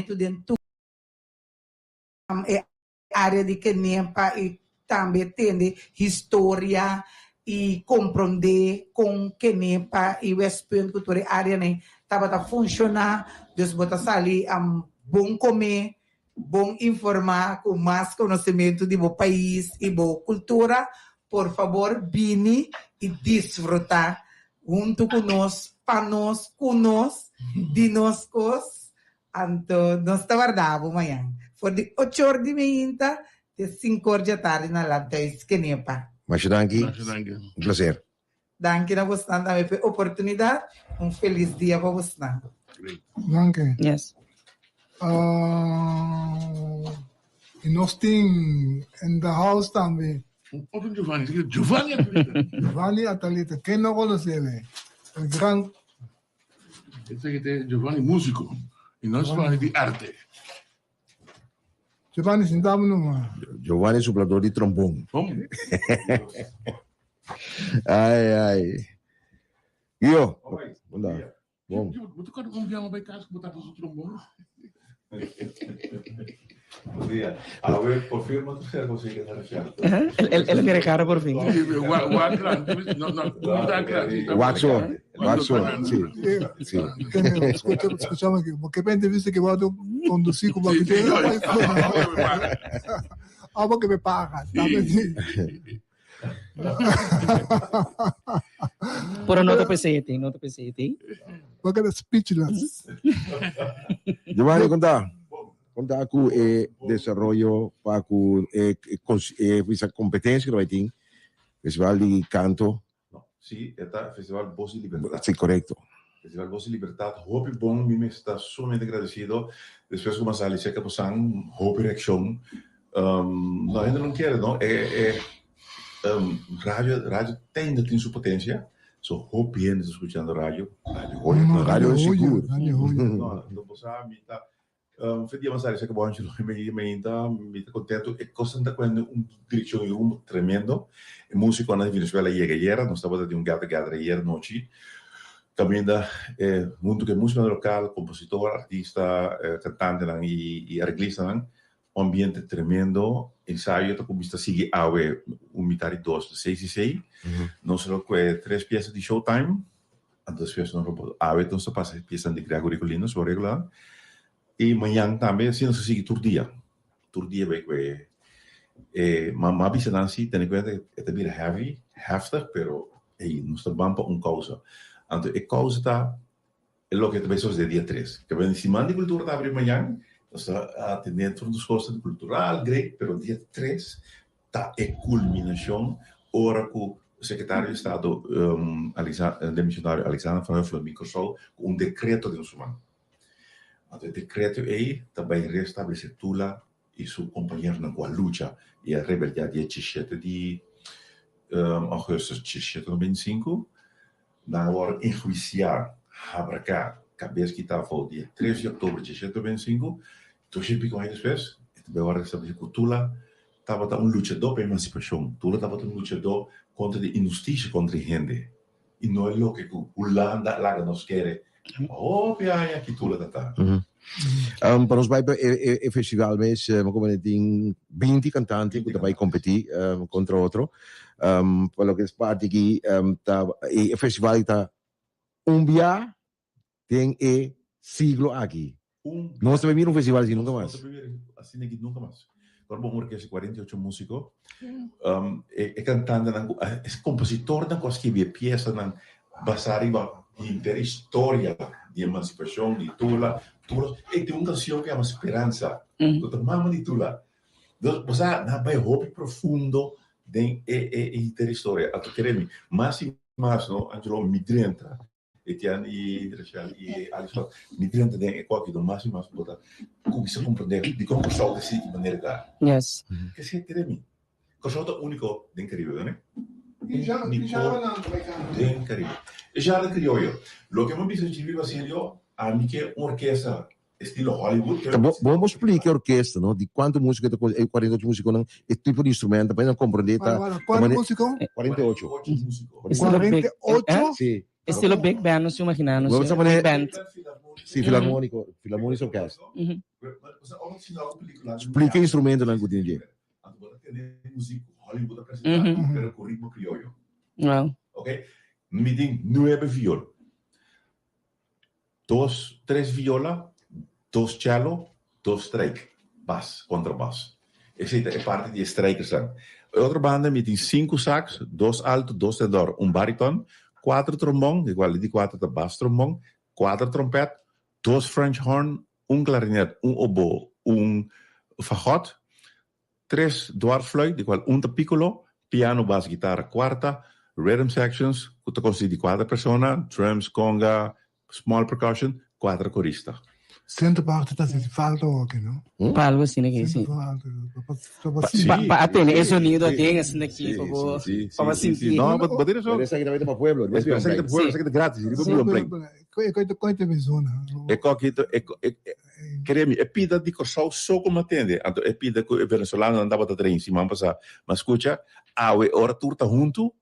dentro é área de que nempa e também tem história e compreender com que nempa e o espírito cultura área né tava funcionar Deus bota ali bom comer bom informar com mais conhecimento de meu país e boa cultura por favor vini e desfrutar junto conosco para nós conosco de nós então nós está guardado amanhã for de 8 horas de manhã de 5 horas da tarde na lanterna que nepa. Mas danke, um prazer. Danke na você também pela oportunidade. Feliz dia para você. Danke. Yes. E nós temos in the house também. Open Giovanni. Giovanni Giovanni Atalita. Quem não conhece ele? O grande. Esse aqui é Giovanni músico. E nós falamos de arte. Giovanni, sentamos numa. Giovanni é soprador de trombone. Como? Ai. Io? Andar. Bom. Você quando conviamos para casa que botar o trombone? Bom dia. A ver, por fin, ¿no se consigue dar cierto? Él quiere cara por fin. Waxo, sì. Escuchamos que, porque repente viste que voy a conducir como que te porque me pagan. Pero no te pesete. Porque é speechless. Giovanni, conta aku desarrollo para aku essa competência que vai ter festival de canto. Sí, está Festival Voz y Libertad. Sí, correcto. Festival Voz y Libertad. Hope bom, me está sumamente agradecido. Después como sale, sé que pasan Hope reacción. La gente no quiere, ¿no? Radio tiene su potencia. So Hope bien está escuchando radio. Radio es seguro. No pasa, Fedi avançar, isso é que bom, a gente me está contento. É constante com direção e rumo tremendo. A música na Venezuela chega ayer, nós estávamos de gather ayer noite. Também da junto com música local, compositor, artista, cantante e arreglista, ambiente tremendo. Ensaio tá com vista sigue awe mitad dos de 6 e 6. Nós só com 3 peças de showtime. As 2 peças não awe então só passa peças de Gregory Colino, só regular. E amanhã também, assim, nós seguimos todo dia. Todo dia vai que mas bisa nansi, tem que ver que é heavy, heftig, pero nós estamos para causa. Então, a causa está o que também somos de dia 3. Que vem em cima de cultura da abrir amanhã, nós estamos atendendo todas as coisas cultural, grego, pero dia 3 está a culminação, hora que o secretário de Estado, missionário Alexander Van Huffelen Microsoft, com decreto de Ousmane. O decreto aí também restabelece Tula e seu companheiro na qual luta e a rebelião de 17 de agosto de 1795 na hora de enjuiciar Habracá, cabeça que estava no dia 13 de outubro de 1795, então sempre com eles fez, também a hora de estabelecer que Tula estava um lutador para a emancipação, Tula estava um lutador contra a injustiça contra a gente, e não é o que o Landa lá nos quer. Piaia que Tula tá. Para nós vai o festival mês, como tem 20 cantantes que vai competir contra outro. Para que é parte aqui, o festival está dia tem siglo aqui. Nós também um festival assim nunca mais. Assim aqui nunca mais. Agora vamos orquestra 48 músicos. Cantante, compositor, não consegue peça, não basar inteira história de emancipação de Tula. E tem uma canção que é uma esperança. Outra mama de Tula. Então, você vai hope profundo de inteira história. A tu querem mais e mais, não? Angelo Midrenta, Etienne e Alice, Midrenta de qualquer do mais e mais botar. Começa a compreender de como o sol decide de maneira da. Yes. Que se querem? O sol é único de incrível, né? Já incrível. Já crioulo. Lo que hemos visto en Chile assim, a mim que é uma orquestra estilo Hollywood. Vamos explicar a orquestra, não? De quanto música, 48 músicos, não? E tipo de instrumento, para não compreender. Quanto músico? 48. 48? Sim. Estilo big band, non si immaginano. Vamos a poner- Big band. Sì, filarmonico orchestra. Mhm. Explica instrumento na Gudinje. Música Hollywood apresentar, Mhm. pero con ritmo criollo. Wow. ¿Ok? Me tem 9 viola. 3 viola, 2 cello, 2 strike. Bas, contrabas. Essa é parte de strijkers. Outra banda me tem 5 sax, 2 alto, 2 tenor, bariton, 4 trombone, igual de 4 da bass trombone, 4 trompete, 2 French horn, clarinete, oboe, fagot, 3 dwarsfluit, igual da piccolo, piano, bass, guitarra, quarta, rhythm sections, que consiste de 4 persone, drums, conga, small percussion, 4 corista. Cento parte da si falta anche, no? Algo assim, né? Que Cento sim. parte. Sì, Para ter esse sonido sì, tem assim daqui, sì, por favor. sì, Para sì, sentir. No, ma dire so. Pero esa que también para pueblo. Es Esa que bien, pueblo, sí. esa que gratis. Sì, Não play. Coite me zona. E coquito, cremi, e pida di corso so come attende. Anto e pida che il venezuelano andava da trem, si man passa. Ma scusa, awe ora turta junto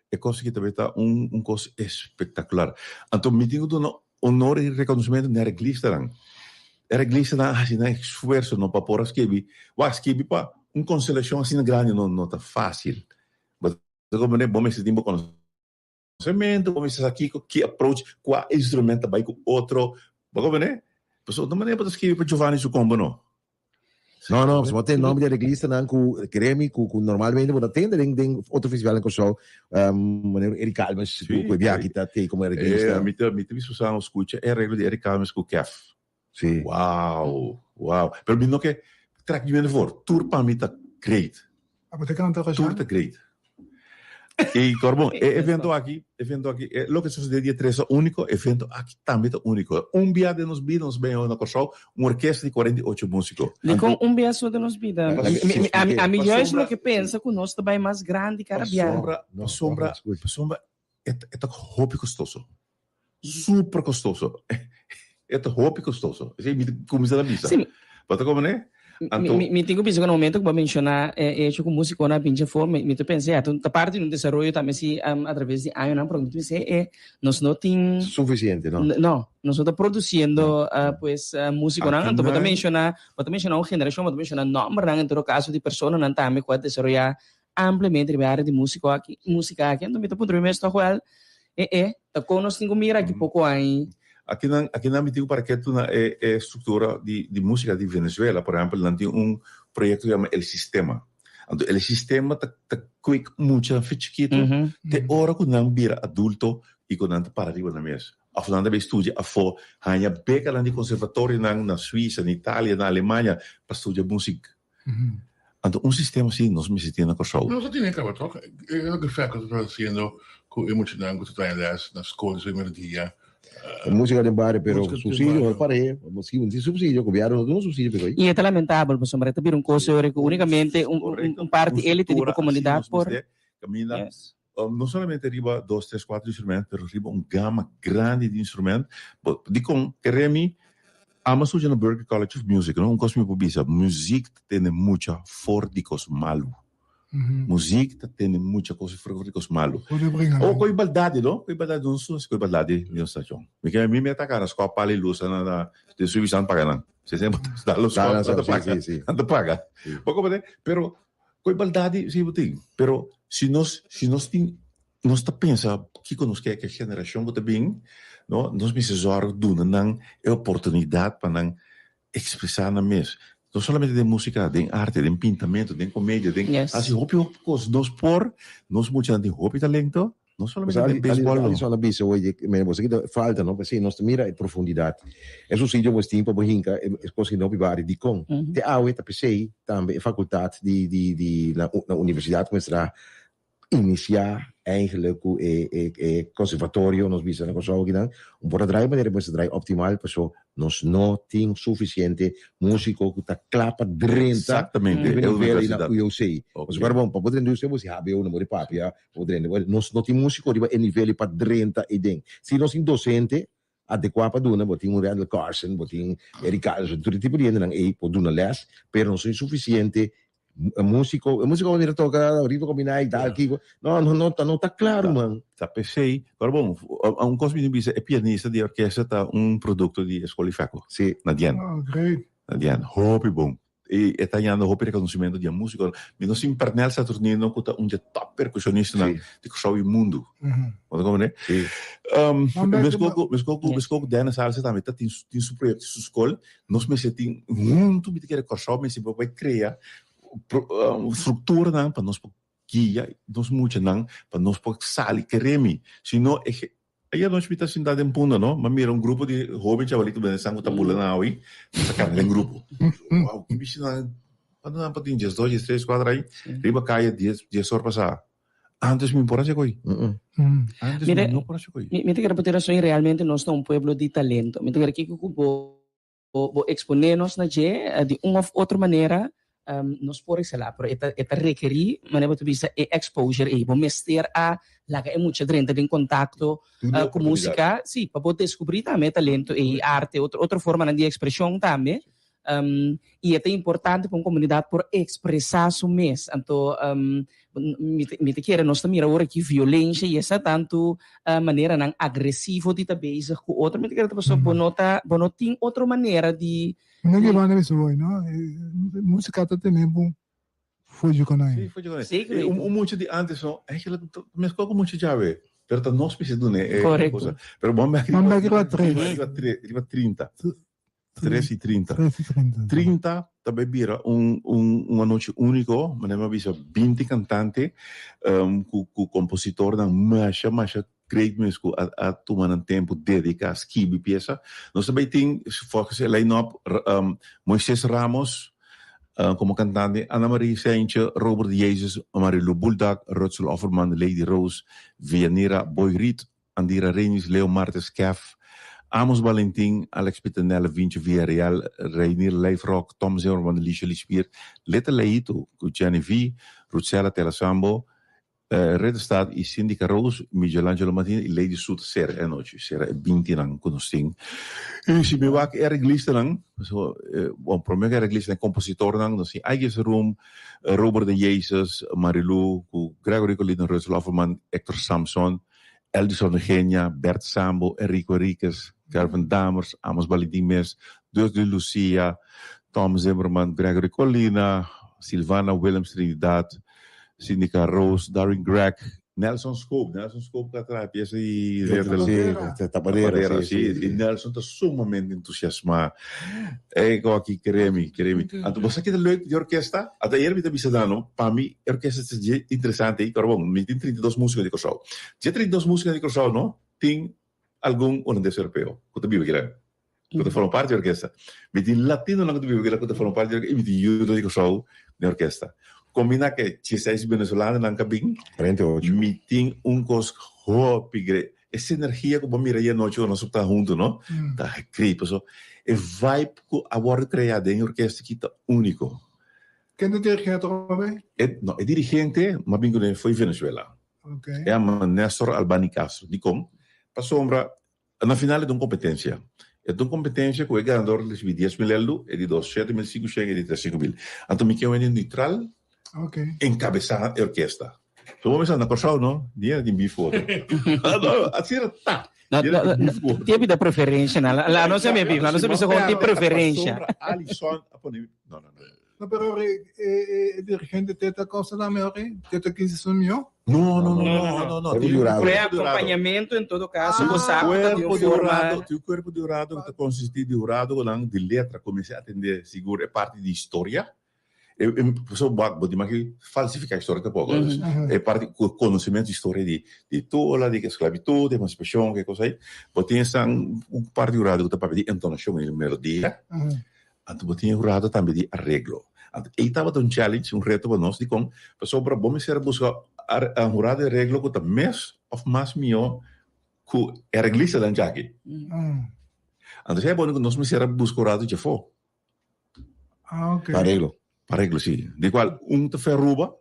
e cosa che avete un cosa espectacular. Anto mi dico dono onore e riconoscimento nelle glisteran. Era glisteran assim na esforço no para por scrivi. Wa scrivi pa un consolação assim grande não tá fácil. Mas como né bom esse tempo conhecimento, como esse aqui que approach qual instrumento vai com outro. Como né? Pessoal, não maneira para escrever para Giovanni su combo no. No, se tem nome de reglista não com creme com normalmente quando atende tem outro festival em Kosovo, maneiro Eric Alves com viagem tá tem como reglista. Mi te Susano escucha è regola di Eric Almes con Kef. Sim. Wow, wow. Per me no che track di viene fuori, tour pa mi ta great. Ma te canta Tour ta great. E Corbon, evento aqui, lo che succede di tre unico, evento aqui também tá único. Dia de nos bem na Kosovo, orquestra de 48 músicos. Com beso de nos vida. A melhor é o que pensa que nós também mais grande que a Sombra é hobby custoso. Super custoso. É hobby custoso. Você me começa a missa. Sim. Bota como né? Me tenho pensado no momento que vou mencionar hecho com música na pinche forma, me pensei, a parte no desenvolvimento também se através de anos, não, porque pensei nós não tem Suficiente, não? Não, nós estamos produzindo pues música, não, então vou mencionar uma geração, vou mencionar nome, não, em todo caso de pessoas não também pode desenvolver amplamente a área de música aqui, então me tô por mesmo igual tá com nós temos mira aqui pouco aí. Aqui na me digo para que tu na estrutura de música de Venezuela, por exemplo, não tem projeto que chama El Sistema. Então, El Sistema tá quick muita chiquito, te hora que não vira adulto e que não para arriba na mesa. Aflanda bij studie afo, hanya beca lá de conservatório na Suíça, na Itália, na Alemanha para estudar música. Então, sistema assim nós me sentimos na Kosovo. No, dat acaba toch? Elke gevecht dat we haciendo con emocional con tu na escola de melodia. Música de bar, pero subsídio para se um subsídio, governo não subsídio para E é lamentável, por sombra, ter coisa que unicamente parte elite de comunidade por camina não somente arriba 2, 3, 4 instrumentos, pero arriba gama grande de instrumentos. Dico que Remy ama suja na Berklee College of Music, não cosme publica, música tem muita fordicos malu. Música tem muita coisa fordicos malu. Ou com igualdade, não? Com igualdade não sou, com igualdade não estação. Porque a mim me atacar nas copas ali luz na de Suíça paga não. Você sempre dá luz anda paga. Pouco bem, pero com igualdade sim tem. Pero se nós tá pensa que conosco que a geração que tá bem, não? Nós me zorg doen não é oportunidade para não expressar na mesa. Não somente de música, de arte, de pintamento, de comédia, de assim, hobby nós por, nós muito de hobby talento, não somente de beisebol. Ali só na bisa hoje, mas você que falta, não? Porque nós mira a profundidade. É o sítio que tempo para hinca, é coisa que não pivare de com. Te aue tá pensei também faculdade de na universidade começar iniciar eigenlijk conservatório nós bisa na Kosovo que não por draaien maneira para draaien optimal para nós não tem suficiente músico que tá clapa 30 exatamente eu vejo na UC mas agora bom para poder indústria você sabe eu não vou papia poder nós não tem músico de nível para 30 e den se nós tem docente adequado para duna botin Randall Carson botin Eric Carson tudo tipo de gente não é para duna les pero não são suficiente músico quando toca, arriba combinar e tal, aqui. Não tá claro, mano. Tá PC, agora bom, um cosme de é pianista de orquestra tá produto de escola Ifeco. Sim. Na Dian, Oh, great. hopi bom. E tá ganhando hopi reconhecimento de música. Mas nós em Pernel Saturnino com um de top percussionista na de Crossau mundo. Quando como né? Sim. Mas como Dana sabe também tá tem seu projeto sua escola, nós me tem muito me quer Crossau, mas se vai criar estrutura não para nós guia, nós muito não para nós pode sair queremos. Senão aí a gente está sentado em Punda, não? Mas mira grupo de jovens chavalitos que estão com tabula na aí, sacando em grupo. Uau, que bicho não, quando não pode 10, 2, 3, 4 aí, riba caia 10 horas passar. Antes me importa coi. Antes me importa coi. Me te quero repetir realmente nós somos pueblo de talento. Me te quero que vou exponer-nos na de uma ou outra maneira. Nós podemos lá, pero esta requerir maneira de vista exposure e vamos mester a laga é muito gente em contato com música, sim, para poder descobrir também talento e arte, outra forma de expressão também. E é importante para uma comunidade por expressar seu mês. Então, me te quero nós também agora que violência e essa tanto maneira não agressiva de estar bezig com outra. Me te quero pessoa bonotin outra maneira de Não que vai na pessoa, não? Música tá tendo fugir com nós. Sim, fugir com nós. Muito de antes, não? É que ela me escolhe muito de chave. Pero nós precisamos, né? Correto. Pero vamos aqui. Vamos aqui para 3. Ele vai 30. 13 e 30. 30. Também vira uma noite única, mas não é 20 cantantes, com compositor, mas creio mesmo a tomar um tempo dedicar a escrever peça. Nós também temos foco em line-up Moisés Ramos como cantante, Ana Maria Seintje, Robert Jesus, Marilu Buldak, Rutzel Offerman, Lady Rose, Vianira Boyrit, Andira Renis, Leo Martes Kef, Amos Valentin, Alex Pitanella, Vinci Villarreal, Reinier Leifrock, Tom Zimmerman, Licia Lispier, Letta Leito, Gianni V, Rucella Telasambo, Rede Stad e Cindy Rose, Michelangelo Martin e Lady Sud Serra noite, Serra 20 nang conosting. E se me wak Eric Lister nang, so prometo Eric Lister compositor nang, no si Aiges Room, Robert de Jesus, Marilu, Gregory Colin, Russell Offerman, Hector Samson, Eldison Eugenia, Bert Sambo, Enrico Enriquez, Carmen Damers, Amos Baladimes, Deus de Lucia, Tom Zimmerman, Gregory Colina, Silvana Williams Trinidad, Sinica Rose, Darren Gregg, Nelson Scope que atrás, peça e tapadeira, sim. E Nelson está sumamente entusiasmado. É igual aqui, queremos. Então, você que é leuk de orquestra, até ele me está dizendo, para mim, a orquestra é interessante, e bom, me tem 32 músicos de Crossau. Se 32 músicos de Crossau, não, tem algum holandês europeu, que está vivo aqui, que falam parte da orquestra. Me tem latino, que está vivo aqui, que falam parte da orquestra, e me tem judo de Crossau, da orquestra. Combina que 16 venezolanos não cabem, 48. Me tem cos hopi, essa energia que vamos mirar aí a noite, nós estamos juntos, não? Tá incrível, so. É vibe que agora criada em orquestra que está único. Quem é dirigente também? É dirigente, mas bem foi Venezuela. Okay. É a Néstor Albani Castro. De como? Para sombra, na final é de uma competência. É de uma competência que o ganhador recebe 10 mil euros, é de 7 mil, 5 mil, é de 5 mil. Então, me quero neutral, encabeçar a orquestra. So, vamos na Crossau, não? Dia de bife. Assim era, tá. Tipo de preferência, lá não se me vive, lá não se me segue de preferência. Alisson, não. No, pero el dirigente Teta Costa também, Teta 15 son mío. Não. Foi acompanhamento, em todo caso, o saco tem o corpo de jurado que consiste de jurado de letra, comecei a atender, seguro, é parte de história. Pessoa pode imaginar falsificar a história que pouco. É parte do conhecimento de história de toda de esclavitud, de emancipação, que coisa aí. Pode ter parte de jurado que está para pedir entonação e melodia. Então, tinha jurado também de arreglo. Então, aí estava um challenge, reto para nós, de como, pessoal, para bom ser buscar um jurado de arreglo que está mais melhor que o arreglista da Jackie. Então, é bom que nós me ser buscar jurado de fora. Arreglo, sim. De qual, te ferruba,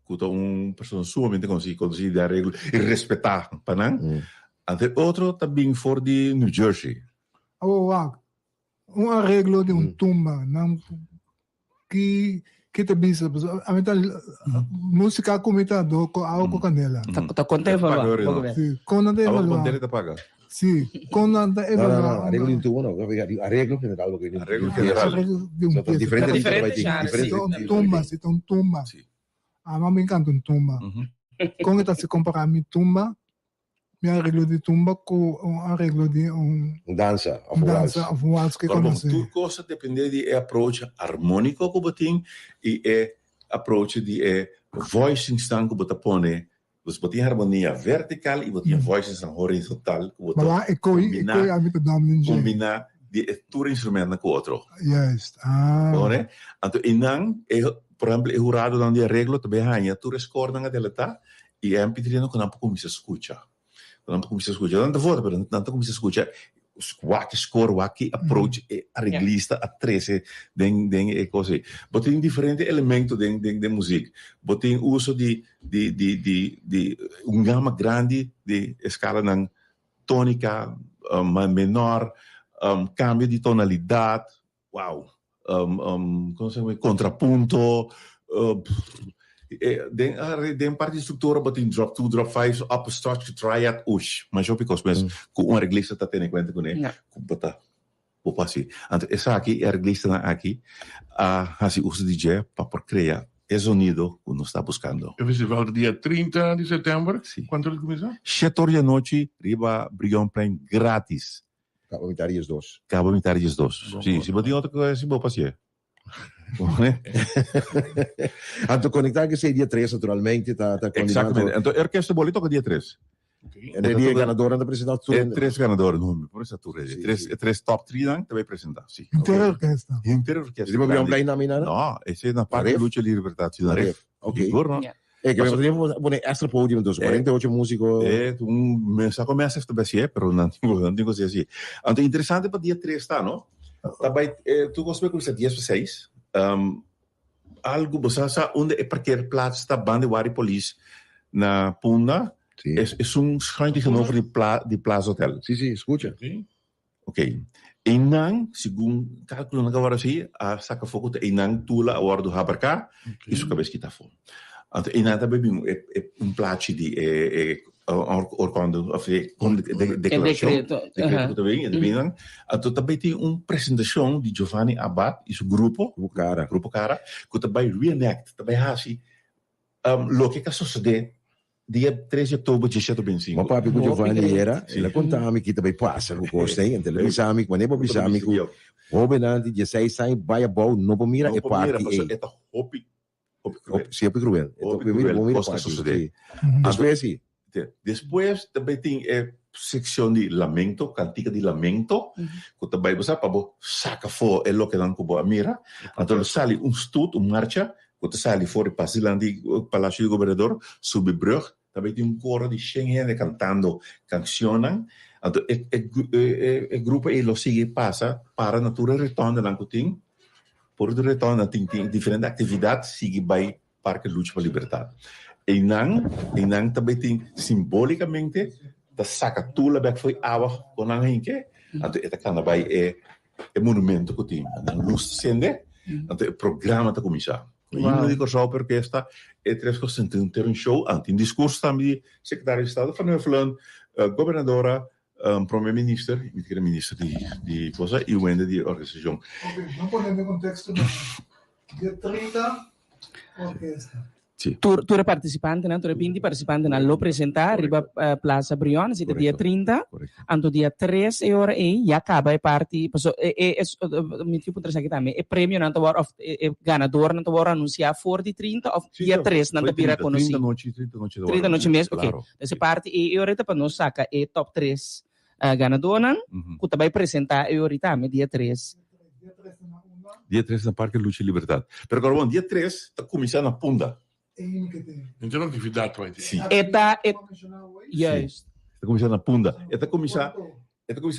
que é pessoa sumamente conhecida de arreglo, e respeitar, para não? Então, outro também for de New Jersey. Um arreglo de tumba, não, que kita bisa amita música comita do ko ako kanela. Tá contente, Paga, vai. Rino. Sì, con nanta Awak evalua. bandeira paga. Sì, con nanta No, no, no, evalua. arreglo in tu, no, arreglo general. Arreglo general. Di un Sono pezzo. differenti Differenti tipo generi, differenti Ito tipo. un tumba, ito un tumba. Sì. A mami encanta un tumba. Con ita si compara mi tumba, mi arreglo di tumba con un arreglo di un Danza, of danza of waltz che Kalau conosci. tu cosa depende di approach harmonico que botin e approach di voicing stand que bota pone. Você botin harmonia vertical e botin voicing stand horizontal que bota Ma e coi amita domin je. combina di tudo instrumento com outro. Yes. Ah. Ora, então inang por exemplo, o rado dan di arreglo também hanya tu rescorda nga delata e MP3 quando não começa a escutar. Quando começa a escutar, não volta, pero não começa a escutar. Waki score, waki approach, arreglista a 13 den cose. Botin diferente elemento den music. Botin uso di un gamma grande di scala ng tonica, menor, cambio di tonalidad, wow. Como se chama? Contrapunto. Den parte de estrutura, botin drop 2, drop 5, up structure, triad, ush. Mas eu pico mesmo, com reglista tá tendo em conta com ele, com bota, opa assim. Então essa aqui é a reglista na aqui, assim uso DJ para criar o sonido que nós está buscando. O festival do dia 30 de setembro. Sim. Quanto ele começa? 7 horas da noite, riba Brion Plain grátis. Cabo metade os dois. Cabo metade dos dois. Bom, Sim, bom. se botin outra coisa, se vou passear. Anto conectar che sei dia 3 naturalmente, ta Exatamente. Então, a orquestra bolito com dia 3. Okay. E dia ganador da apresentazione. 3 ganadores, não, por essa altura. Sim, 3 top 3 dan, também apresentar, sim. Intera orquesta. E inteira orquestra. Tipo abbiamo play nominata? No, essa é na parte Ref? de luta de liberdade. Na ref. Ok. Gorno. Yeah. E che abbiamo un extra podium, dus 48 musico. Mensa começa a estudar assim, pero não tenho coisa assim. Então, interessante para dia 3 tá, não? Também, tu gosta de começar dia 6. Algo, você sabe onde é parquear plaats está bande wari police na Punda. Sì. É um schijn tegenover die Plaza Hotel. Sì, sì, scusa. Okay. Ok. Inang, segundo cálculo na agora assim, a saca fogo de Inang tula a hora do Habarca, isso cabeça que tá fora. Então, Inang também um plate de quando declaração, decreto também, de Inang. Então também tem apresentação de Giovanni Abad e seu grupo cara, que também reenact, também assim, lo que sucede dia 3 de outubro de 2025. Ma papi con Giovanni era, Sì. la contami chi te vai passa con coste, in televisami, quando ne bisami con Obenanti, di 6 sai vai a bau, non può mira e parti e Hopi sia più cruel. Hopi E cruel, mira cosa parti. succede? Aspesi. Depois também tem secção de lamento, cantiga de lamento, que também você para saca fora é o que não cubo a mira. Então sai stud, marcha, que sai fora e passa lá no Palácio do Governador, sob brug, também tem coro de gente cantando canções. Então o grupo ele sigue passa para a natureza retorna lá que tem, por o retorno tem diferentes atividades sigue vai Parque Lucha para a Liberdade. Inang também tem simbolicamente da saca tula back foi água com a gente, então esta cana vai é monumento que tem, luz acende, então o programa está começar. E não digo só porque esta é 3 coisas ter um show, tem discurso também secretário de Estado, Van Huffelen, governadora, primeiro-ministro, ministro de coisa e o ende de organização. Ok, non ponendo contexto. Dia 30 orquesta. Tu eri participante, tu eri quindi participante nella presentare, arriva a Plaza Brion, siete dia 30, anto dia 3 e ora e já acaba e parti, mi tipo potrei sapere também, e premio nanto war of e ganador nanto war anunciar for di 30 of dia 3 nanto pira conosci. 30 noite mesmo, ok. Essa parte e ora para nós saca e top 3 ganadora, que também apresentar e ora também dia 3. Dia 3 na Parque Lucha e Liberdade. Pero agora, dia 3 está começando na Punda. Então, atividade vai ter. Sim. Yes. Está começando na Punda. Está começando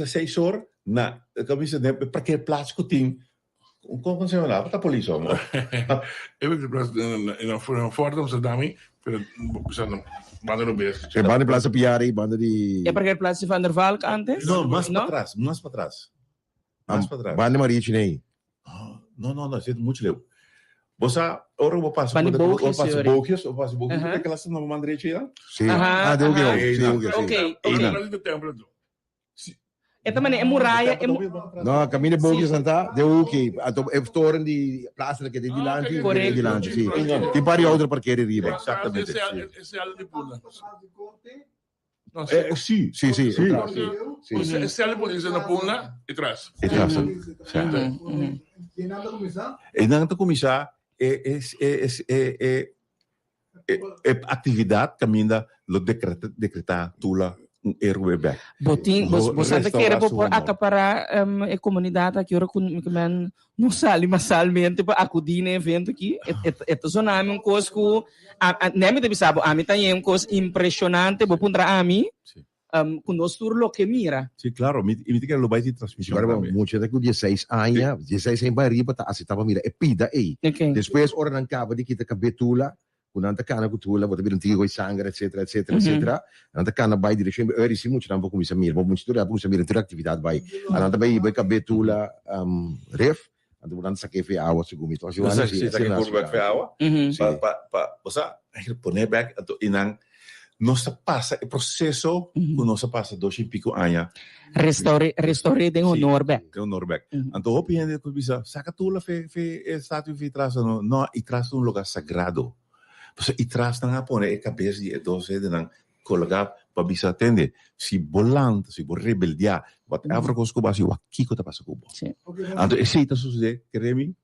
6 horas na começando para que plaats que tem. Como se chama? Para a polícia. Eu não fora Amsterdam, pero buscando banda no best. E banda Plaza Piari, banda di É porque Plaza Van der Valk antes? Não, mais para trás, mais para trás. Banda Maria Chinei. Não, isso é muito leu. Bosa, ora vou passar Pani por bogies, senhor. bogies, ou passo bogies, Aham. porque elas não mandam já. Sim. Aham, Deu que aham. eu. Sim, sim. Ok, E ok. ali do templo do. Ito man é muralha, No, cammine bogies não tá? Deu o que? É o torno de praça que tem de lá, ok. Correto. de lá, sim. Tem pari outra parqueira riba. Exatamente, Esse é ali de Puna. Não, Sim, Sim, sim. Sim. Entra, sim. Sim. esse ali pode ser na Puna e traz. e traz. Tem nada a começar? E não te começar atividade caminha lo decretar tula erro back. Botin, bosante queira por Restauração, acaparar a comunidade aqui ora com não sali masalmente para acudir no evento aqui. Eto sonami um cosco nem me deve saber, a mim tem um cos impressionante, vou pondrar a mim. Com nós turlo que mira. Sim, claro, me que lo vai de transmissão. Agora, muito daqui 16 anos, 16 em Bariba, tá assim, tava mira, é pida aí. Ok. Depois, ora não acaba de kita cabetula, quando anta cana cutula, bota bir antigo sangue, etc, etc, etc. Anta cana vai direção, eri sim muito não vou começar mira, vou muito tudo, vou começar mira atividade vai. Anta vai cabetula, ref, anta vou anta saque fe água, segundo então. Você está aqui por back fe água, pa, você poner back ato inang nossa passa o processo, o nossa passa 2 e pico anos. Restaure tem honor back. Tem honor back. Então, hope ainda que bisa, saca tula fe estátua fe traz no e traz um lugar sagrado. Você e traz na Japão é cabeça de 12 de não colocar para bisa atender. Se bolante, se por rebeldia, whatever coisa que basi o aqui que tá passa cubo. Então, esse está suceder, creme,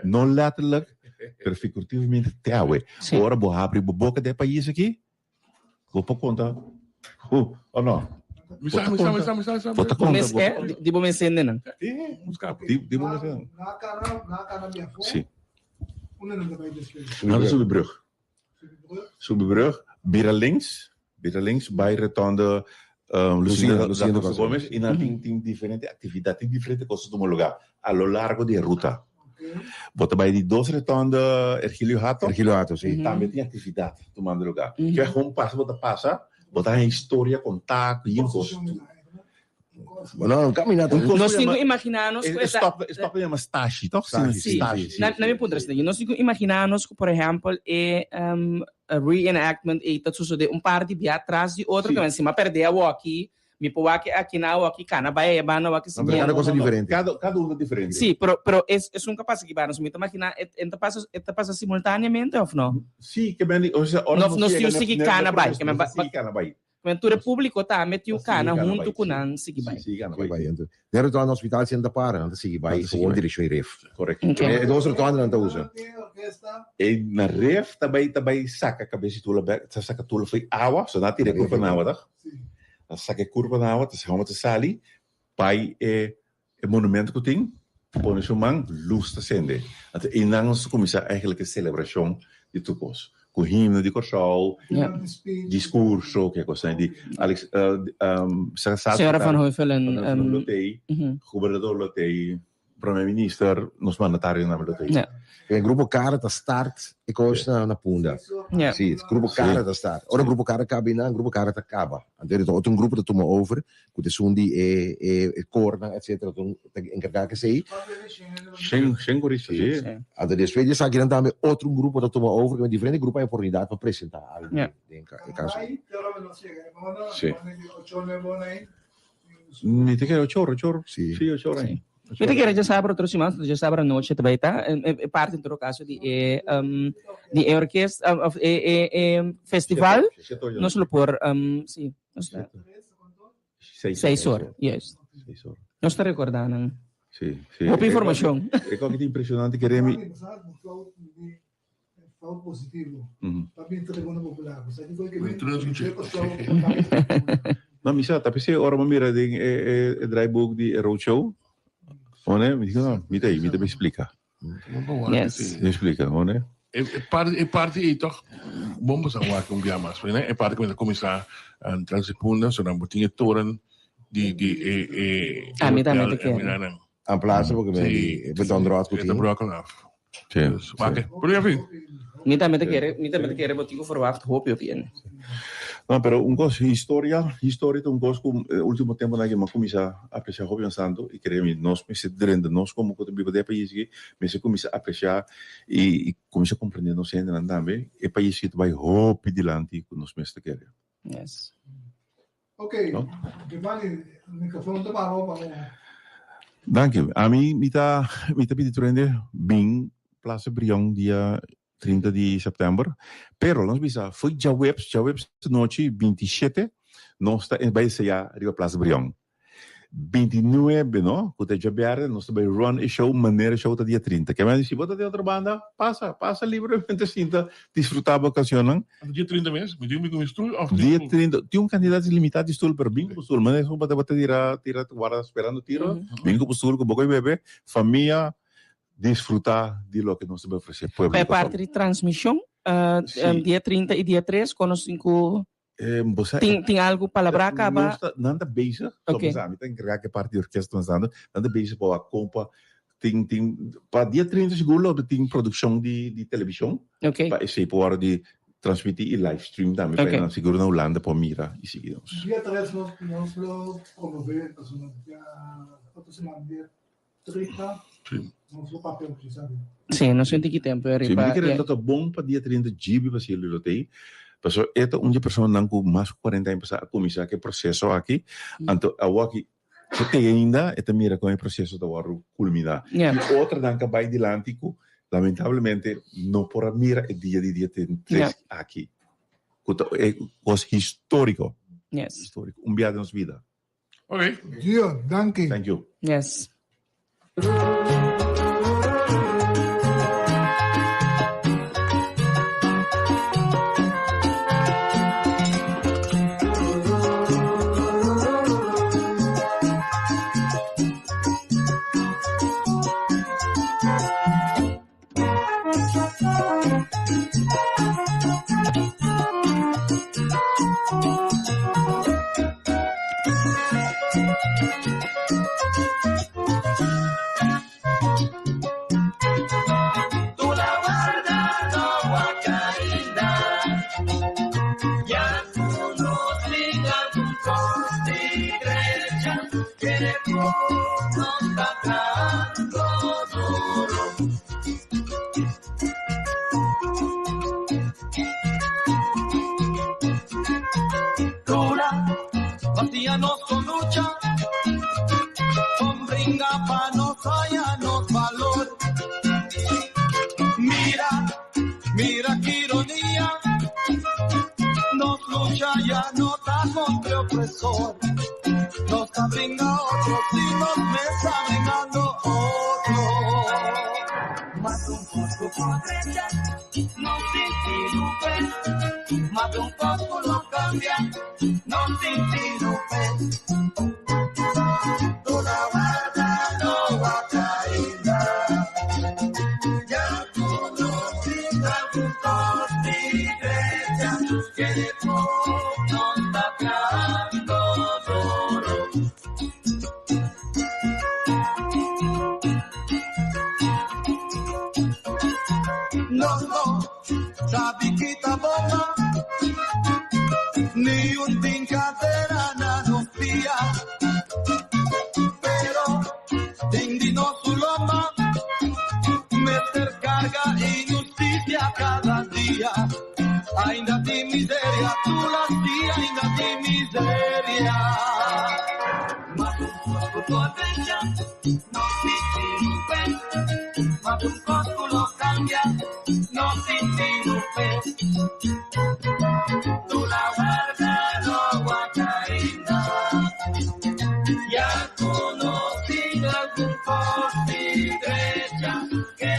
não lateralmente, pero figurativamente te awe. Ora vou abrir a boca de país aqui. Vou por conta. Ou não? Misa. Bota Mas conta. é, de bom entender não. Die moet zeggen. Na minha fome. Sim. Onde não vai descer? Nada sobre brug. Sobre brug. Bira links, bij retonde Lucinda Gomes. E na tem diferente atividade, tem diferente coisas no lugar. A lo largo de ruta. Bota bij die 2 retonde Ergilio Hato. Sim. Também tem atividade tomando lugar. Que é como passa, bota a história, contar, e Não, caminhada. Nós temos imaginarnos Stop é uma stashi, toch? Sim. Na minha ponto assim, nós temos imaginarnos que, por exemplo, a reenactment e tá sucede par de via atrás de outro que vai cima perder a aqui, me pôr aqui na aqui cana vai é bana aqui sim. Cada coisa diferente. Cada um é diferente. Sim, pero é um capaz que vai nos me imaginar, passa simultaneamente ou não? Sim, que bem, ou seja, Nós temos que cana vai, que vai. Quando o público tá meteu cana junto com não seguir vai. Nero to no hospital sendo para, anda seguir vai, com direção ref. Correto. E 2 retorno não tá usa. E na ref também saca a cabeça tula back, saca tula foi água, só dá tira curva na água, tá? Saca curva na água, tá chama te sali, pai é monumento que tem, põe seu man, luz tá acende. Até e não se começa eigenlijk a celebração de todos. Com himno de corral, discurso, que é coisa de Alex, Senhora Van Huffelen, governador Lotei, primeiro-ministro, nos mandatários na Lotei. O grupo cara tá start e costa na punda. Sim, o grupo cara tá start. Ora o grupo cara cabe na, o grupo cara tá acaba. Então outro grupo tá toma over, com o sundi e corna, etc. Então encarregar que sei. Sem corrigir. Então depois de sair também outro grupo tá toma over, com diferente grupo a oportunidade para apresentar algo em caso. Sim. Me te quero chorro. Sim, chorro. Eu te quero já saber outro semana, já saber a noite também tá. É parte do caso de orquestra, festival, nós lo por, sim, 6 horas, yes. Nós está recordando. Sim. Boa informação. É que é impressionante que Remy. Falo positivo. Para mim, telefone popular. Não, Misa, tapi se orang mira de dry book de roadshow, né? Me diga, me explica. Yes. Me explica, né? É parte e toch bombas aan waar komt mas, né? É parte quando começar a transipunda, so dan botinha toren die Amidamente que. A plaza porque me beton draad Het broken af. Sim. Dus, wakker. Por exemplo, Mi também te quer botigo verwacht, hoop je op je. No, pero un cosa, historia, un cosa como último tiempo na que me começa a apreciar hobby pensando e querer nós me se drendo nós como que vivo de país que me se começa a apreciar e começa a compreender nós ainda também e país que vai hobby dilante que nós mesmo querer. Yes. Ok, No? Giovanni, il microfono te parlo. Dank je. A mim me tá pedindo bem Plaza Brião dia 30 de setembro, pero nós bisa foi já webs noite 27, nós está vai ser a Rio Plaza Brião. 29, no? Quando já vier, nós vai run e show, maneira show tá dia 30. Que mais se bota de outra banda, passa livremente sinta, desfrutar a ocasião, não? Dia 30 mesmo? Me diga um stoel? Dia 30, tem candidato limitado de stoel, pero bingo stoel, mas é só para tirar, guarda esperando tiro, bingo stoel com boca e bebê, família, desfrutar de lo que nós vamos oferecer. É parte de transmissão, dia 30 e dia 3, conosco tem algo para acabar. Nada beijo, Ok. só para entregar que parte da orquestra nada beijo para a compa. Tem para dia 30 seguro tem produção de televisão. Ok. Para esse por de transmitir e live stream também Ok. para seguro na Holanda para mira e seguimos. Dia 3 nós lo promover, outra semana, dia 30, Sim. nós lo papel, sabe? Sim, não senti que tempo é Sim, riba. porque querendo que bom para dia 30 GB para se lotei. Pessoal, esta uma pessoa não com mais 40 anos para começar que processo aqui, então a aqui se tem ainda, esta mira com o processo da hora culminar. Yeah. E outra danca vai dilante, lamentavelmente não por mira é dia 3 aqui. É coisa histórico, Yes. histórico, viagem nos vida. Ok. Dio, danke. Thank you. Yes. Batíanos con lucha, con brinda pa' nos hallanos valor. Mira qué ironía, nos lucha ya no está contra opresor. Nos brinda otro y nos me está vengando otro. Más un poco por ella, no sin más un poco lo cambia, no sin tú la guarda no va a caer. Ya conocida juntos mi iglesia, que de no está creando dolor. No, sabiquita bomba, ni un tincadera nos pía, pero indigno su loma, meter carga e injusticia cada día. Ainda de miseria, tú la tía, ainda de miseria. Mas un poco tu atención, no te mas un poco lo cambia, no te interrumpes. Tú la guardas, no guacarinda. Ya conocí algún poste derecha que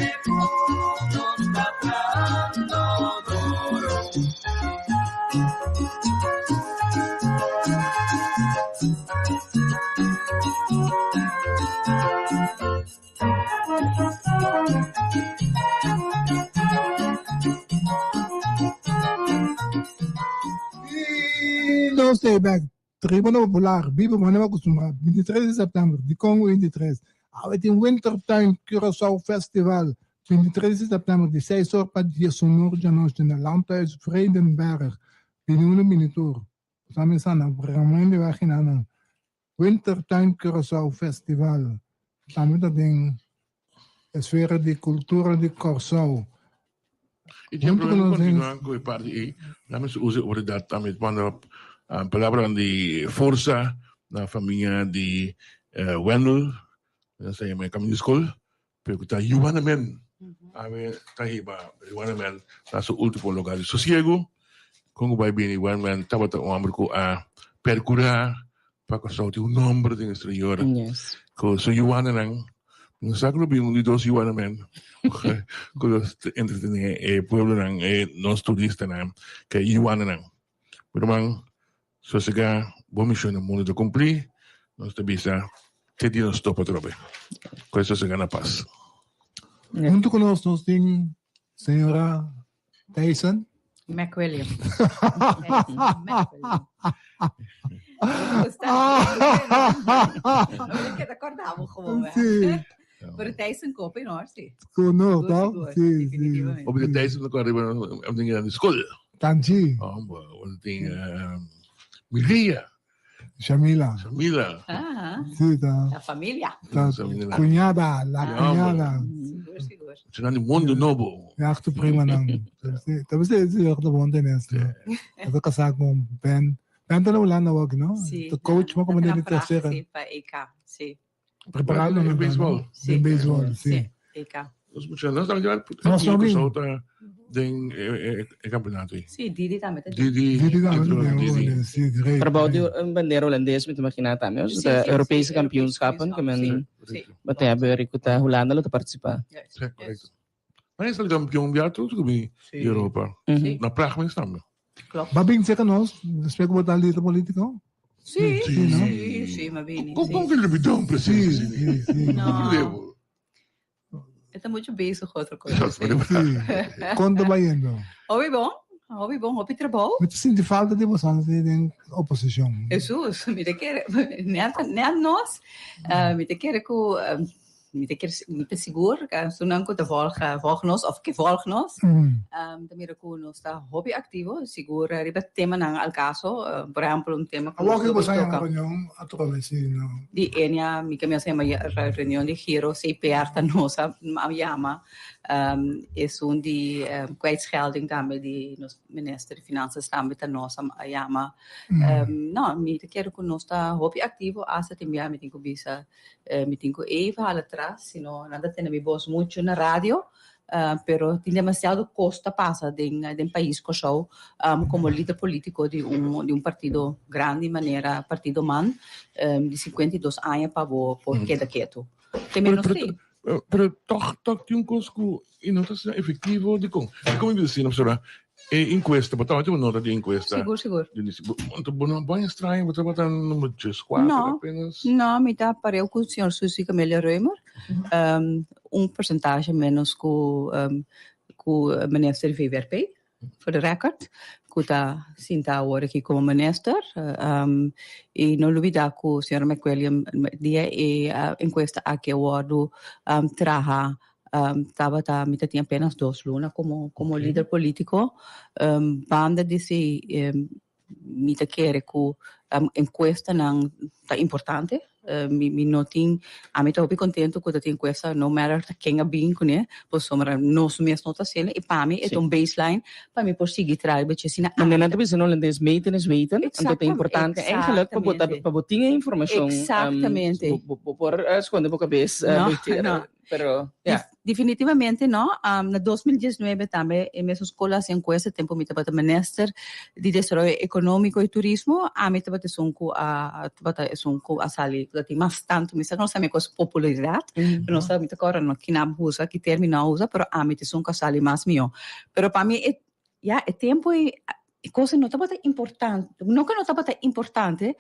no está dando duro. E não stay back. Tribuna Popular, Bibo Manema Kusuma, 23 de setembro, de Congo 23. Aí tem Wintertime Curaçao Festival, 23 de setembro, de 6 horas para dia sonoro de nós na Landhuis Vredenberg, Pinuna Minitur. Samen sana, realmente vai aqui na Wintertuin Curaçao Festival. Samen dat ding, esfera de cultura de Curaçao. E tinha Muito problema conhecemos. continuar com a parte aí. Lá se usa o verdade também quando a palavra de força na família de Wendell, sa may kami di school, pero kita iwan namin. Ame tahiba, iwan namin nasa ultimo lugar de sosiego. Kung vai bem iwan namin, tabata o amor ko a percurar para que o nome do exterior. Yes. Ko so iwan na lang. Sa club yung dos iwan namin. Ko entretener pueblo ng nos turista na kay iwan na lang. Pero mang so siga bomisyon ng mundo de cumprir, nos tabisa te di nos topa trobe. Questo se gana paz. Junto conosco nós temos senhora Tyson. McWilliam. Não me acordava como Sim, Por Tyson Copa em nós, sim. conosco, tá? Sim, sim. Definitivamente. Obrigadamente na corrida ang tingin ng school. Tanji, Ang tingin Milia, Shamila. Samila. Ah, Sim, tá. a família. Tá. Samila. Cunhada, la cunhada. Seguro, seguro. Sinani Mundo Novo. É a prima ng. Tapos esse é o bom tenés. Ito kasama com Ben. Ben tá wala na wag, no? Sim. O coach mo como dele terceira. Sim, para EK. Sim. Preparado no Baseball. Sim, baseball, sim. EK. Nós estamos lá. Nós também. Ding campeonato. Sim, Didi também. Didi. Didi ka, Didi. sim, great. Trabaho di bandera holandês met makina tayo. Sim, Sa sim, Europese sim, kampioenskapen Europese kamen Sim. bataya berikuta Holanda lo te participar. Yes, Correcto. Mas ele campeão viato tudo bem. Europa. Sim. Na Praga mas também. Klopt. Babing sa kanos, respeito mo dito politiko? Sim, Sim, no? sim, sim, ma bene. Como Sim. que ele me dá Sim, preciso? sim, sim. Não. Eu estou muito bezig com outra coisa. Sim. Sim. Quando ba yun, no? Hobby bom. Hobby bom. Hobby trabalho. Mas sinti falta de você na oposição. Jesus, me te quer, net nós, me te quer com, me te seguro, que se não que te volg nós, of que volg nós, também com nós está hobby ativo, seguro, riba tema ng alcaso, por exemplo, tema que Awag ko sa yung kanyang atualisi, no? di enya, mi kami sa reunião de giro, CPR ta nossa, Yama, is die kwijtschelding daarmee die nos minister de Finanças também ta nossa Yama. Não, me te quero com nós está hobby ativo, asa tem me tem bisa, me tem com Eva lá atrás, sino nada tem me voz muito na rádio. Pero tem demasiado costa passa de país coxou como líder político de partido grande maneira partido man de 52 anos para por queda quieto tem menos sim. Pero toch tinha um cosco e não está sendo efetivo de como eu disse não será encuesta botar uma nota de encuesta Seguro muito bom estranho botar número 4 não apenas não me dá para eu com o senhor Suzy Camélia Reumer percentagem menos com o minister de VVRP for the record que está sinta agora aqui como minister e não olvidar que o senhor McWilliam dia encuesta aqui o ordo traha me tinha apenas 2 lunas como líder político banda disse me quer que encuesta não tá importante mi noting a me tô bem contente com a encuesta no matter quem é bem com né por somar nós mesmos nota sendo e para mim é baseline para me por seguir trabalhar porque se Maar dan hebben ze nog holandês meten is weten. En dat is importante. Eigenlijk para botar informação. Exatamente. Por esconder boca vez. Pero yeah. Definitivamente não. Na 2019 também em minha escola se encuesta tempo me tava minister de desenvolvimento econômico e turismo a me tava sunco a sali que tem mais tanto me não sabe coisa popularidade não sabe me agora não que na usa que termina usa pero a me sunco a sali mais mio pero para mim é tempo e coisa não estava importante não que não estava importante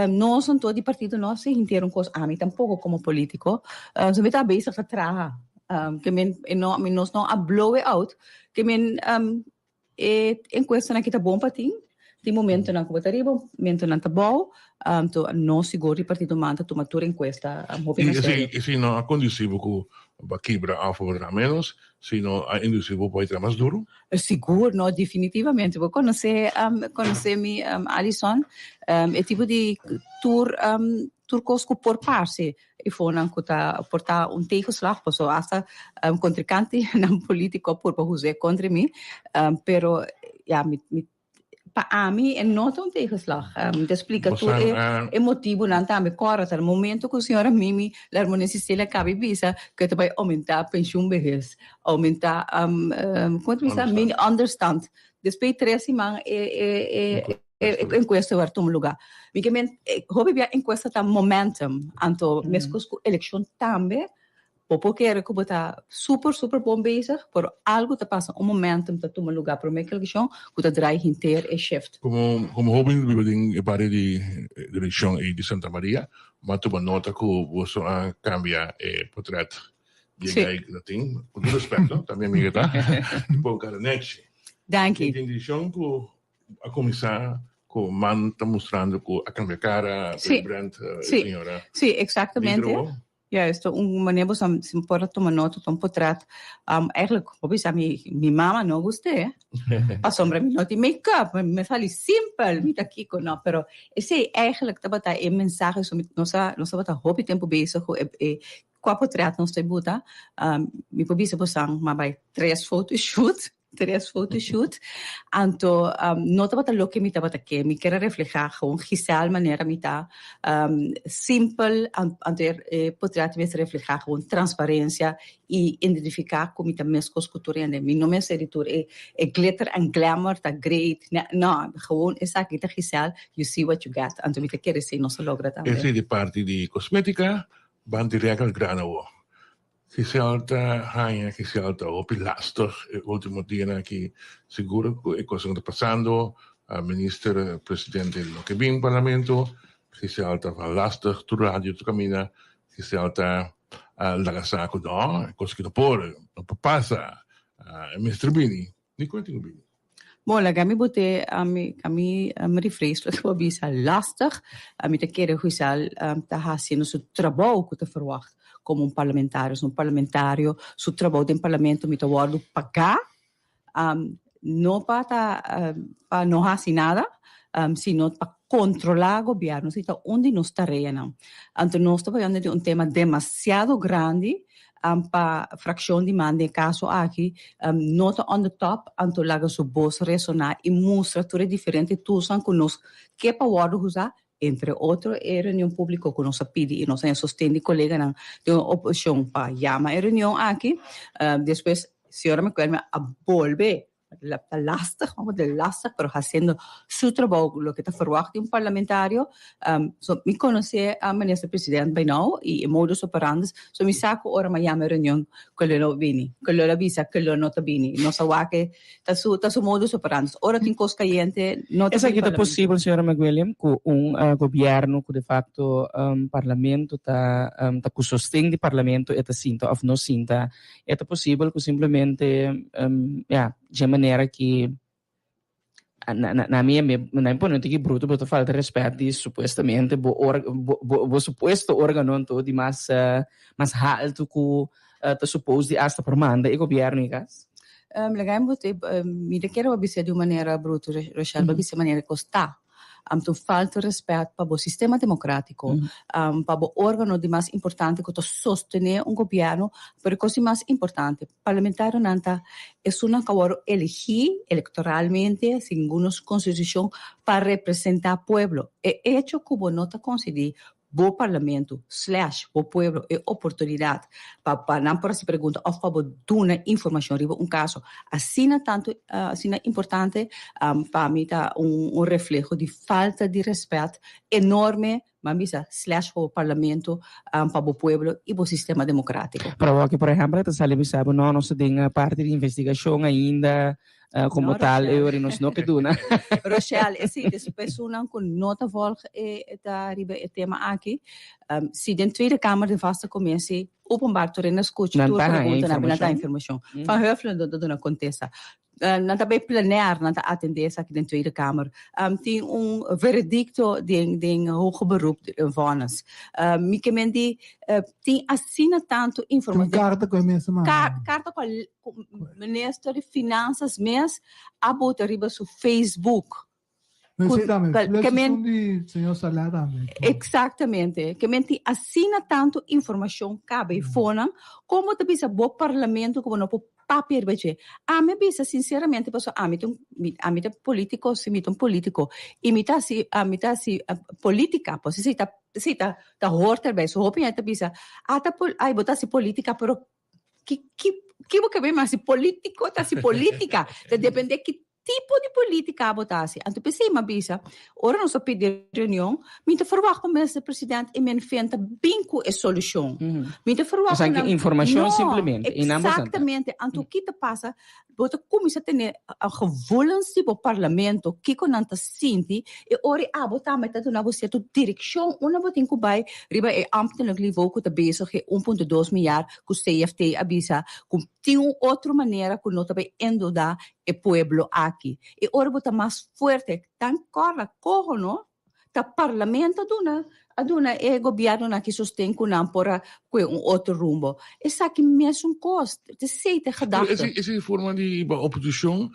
nós são todos de partido nós se inteiro coisa a mim tampouco como político se me tá bem se atrás que nós não a blow it out que em questão aqui tá bom para ti tem momento na que tá bom momento na tá bom to não seguro partido manta tomatura encuesta e se não é condicivo com para quebrar a favor de menos, sino a industria puede ser más duro. Seguro, no, definitivamente. Vou conhecer mi Alison, é tipo de tour cosco por parte. E foi não que portar tegenslag, pues hasta contrincante não político por fazer contra mim, pero ja, para mim é não um tegenslag. Te explica tu é motivo não também correto. No momento que a senhora Mimi, a harmonia se cabe visa que te vai aumentar a pensão vejez, aumentar quanto visa mini understand. Depois 3 semanas em questo vai tomar lugar. Porque hobby bia em questo tá momentum, anto mesmo com eleição também. Porque era que está super bom bezig, por algo te passa, momentum te toma lugar, por meio que que draai inteiro e shift. Como jovem, we pare di direção de Santa Maria, mas tu nota que você cambia o portrait de aí que tem, com todo respeito, também me tá, tipo um cara next. Dank je. Tem direção que a começar com man tá mostrando que a cambia cara, brand, senhora. Sim, exatamente. Juist, wanneer we para tomar nota de portret, eigenlijk, minha mama não gostei. Passou para mim nota de make-up, me falei simples, me aqui com não, pero esse eigenlijk dat bata é mensagem sobre nossa bata hobby tempo bezig com a portret não sei buta, me pobisa posang, mas vai 3 photoshoot. Anto nota bata lo que me tabata que me quer reflejar gewoon gisal maneira me tá simple anto portrait me reflejar gewoon transparência e identificar como tá mescos cultura de mim não me editor é glitter and glamour tá great não gewoon essa aqui tá gisal you see what you get anto me quer dizer não se logra também esse de parte de cosmética van direct al grano. Que se alta rainha, que se alta o pilastor, último dia que seguro que cosa está passando, a ministro presidente do que vem parlamento, que se alta va lastig, tu radio, tu camina, que se alta la casa con no, cosa che non passa, ministro Bini, ni quanto Bini. Bom, lá kami bote kami refrees wat we bisa lastig, te keren huisal te haciendo su trabalho que te verwacht como parlamentário, su trabalho dentro do parlamento me te guardo pagar, não para não fazer nada, sino para controlar o governo, se está onde nós estaremos não. Então nós estamos falando de tema demasiado grande. Para fração de mande caso aqui nota on the top anto laga su voz resonar e mostra tudo diferente tudo conosco que para usar entre outros a reunião pública que nós pedi e nós sustendo colega não de uma opção para chamar a reunião aqui depois senhora me quer a volver lastig, pero haciendo su trabajo, lo que te verwacht de un parlamentario. Me conoce a minister presidente bij nou, y modus operandi, me saco ora ma llama reunión, quello no vini, quello la visa, quello no te vini, no sa que ta su modus operandi. Ora tin cos caliente, no te Esa que é possível, senhora McWilliam, com governo que de facto parlamento tá com sostém de parlamento e tá sinta of não sinta, é possível que simplesmente de maneira que na minha ponente que bruto botou falta de respeito supostamente o suposto órgão todo de mais alto que tá suposto de hasta formanda e governo em casa legal me quero observar de maneira bruta Rochelle de maneira costa tu falta respeito para o sistema democrático, para o órgão de mais importante que sostener governo, pero coisa mais importante, parlamentário nanta é uma que elegir eleitoralmente, segundo a Constituição, para representar o povo. É hecho que não está conseguindo o parlamento / o povo é oportunidade para não para se perguntar ou para dar informação sobre caso assim tanto assim importante para mim tá reflexo de falta de respeito enorme mamisa / o parlamento para o povo e o sistema democrático. Para que por exemplo tá sale sabe não se tem parte de investigação ainda como no, tal eu não que duna Rochelle sim depois com nota volg tá riba o tema aqui se dentro Tweede Kamer de vaste commissie openbaar te rennen scootje toe pergunta na informação van Heufelen dat doen acontece nata bij plenair, nata attenderen aqui in de Tweede Kamer. Tem veredicto de hoger beroep in vonnis. Micamente tem assina tanto Tem informação. carta com a mesma mão. Carta com o Ministério de Finanças mesmo, a botar riba no Facebook. Mas com- sei também, que eleição men- de senhor Salar também. Exatamente. Que mente assina tanto informação cabe fona como te bisa bo parlamento como no po papel beche. A me bisa sinceramente paso a mí político si miton político imita si política pues si ta horter be so opinião te bisa ata ai botar si política pero que bo que bem mas si político ta si política depende que tipo de política a botasse. Então, pensei, mas bisa, ora não só pedir reunião, me verwacht o minister-presidente e men venta binco a solução. Me verwacht Ou seja, informação não, simplesmente. Exatamente. Então, o que te passa? Bota começa a ter a gevoelens do parlamento, que com anta sinti, e ora a botar met dat na você tu direção, uma botin ku bai, riba e ambtelijk niveau ku te bezig é 1.2 miljard ku CFT abisa, com tem outra maneira ku nota bei endeudar o pueblo aqui. E ora bota mais forte, tan corra corno, ta parlamento aduna e governo na que sustém ku nan pora ku outro rumbo. Essa aqui mesmo custo, te sei te gedachte. Essa forma de oposição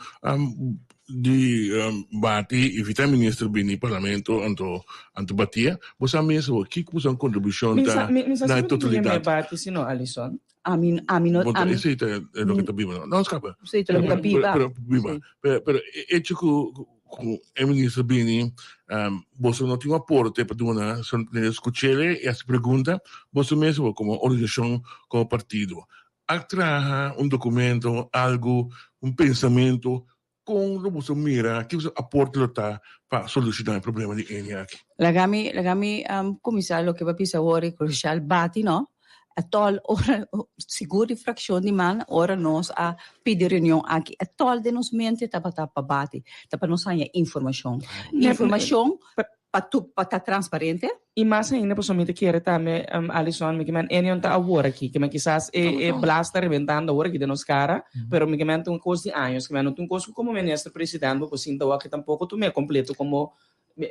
de bate e vice ministro bini parlamento anto batia, você mesmo que usa uma contribuição da na totalidade. Bate sino Alison. Amin, Esse é o que está bíblia. Não escapa. sei te lo capiva. Pero é tipo com o ministro Bini, você não tem um aporte para doar, só escutar e essa pergunta, você mesmo como organização, como partido, atraja documento, algo, pensamento, com o você mira, que você aporte para solucionar o problema de ENIA aqui. Lagami comissário que vai pisar ora crucial bati, no? Atol ora seguro de fração de man ora nós a pedir reunião aqui atol de nos mente tapa bati tapa nos ganha informação para transparente E mais ainda, pessoalmente, quero também, Alison, me que Enion tá agora aqui, que quizás blasta reventando agora aqui de nos cara, pero me que um curso de anos, que não tem um curso como ministro-presidente, porque sinto que tampouco tu me completo como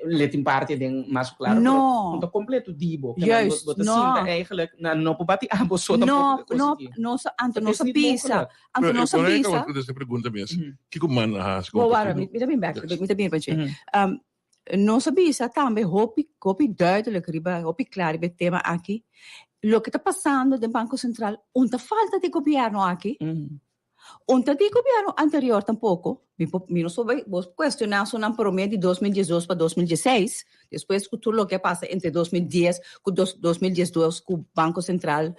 letin parte den mais claro. No. Não completo dibo. Juist, Você no. sinta eigenlijk, não pode bater a bolsa no anto nossa pisa anto nossa pisa Essa pergunta mesmo. Que comando a Wara, me bem back, me bem back. Nossa pisa também hopi duidelijk riba, hopi claro be tema aqui. Lo que está passando do Banco Central, onde falta de governo aqui. Onde de governo anterior tampouco, me não soube questionar só na promédio de 2018 para 2016, depois que tudo o que passa entre 2010 e 2012 com o Banco Central,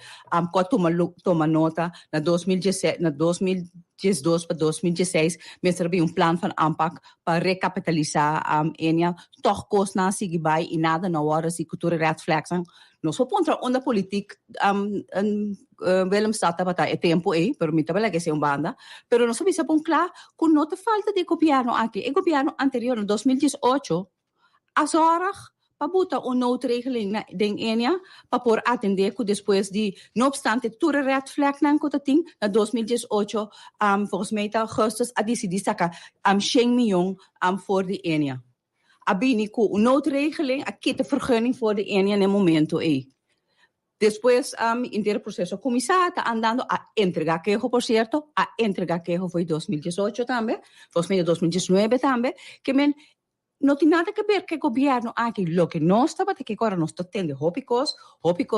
toma nota, na 2017, na 2012 para 2016, me serviu plano van aanpak para recapitalizar a Enia, toch kost na sige bij e nada na hora se cultura redflexen. Nós só pontra onda política Willem staat para é tempo pero me tabela que se banda, pero nós sabia bom claro com nota falta de governo aqui. O governo anterior em 2018 as horas para botar noodregeling na den Enia para por atender que depois de no obstante tudo red flag na cotating na 2018 volgens mij augustus a decidir sacar 100 miljoen voor de Enia. Abini com noodregeling, aqui te vergunning voor de Enia no momento Depois, inteiro processo começar, está andando a entregar queijo, por certo, a entregar queijo foi 2018 também, foi 2019 também, que não tem nada a ver com o governo aqui, lo que nós estamos aqui agora, nós estamos tendo hópicos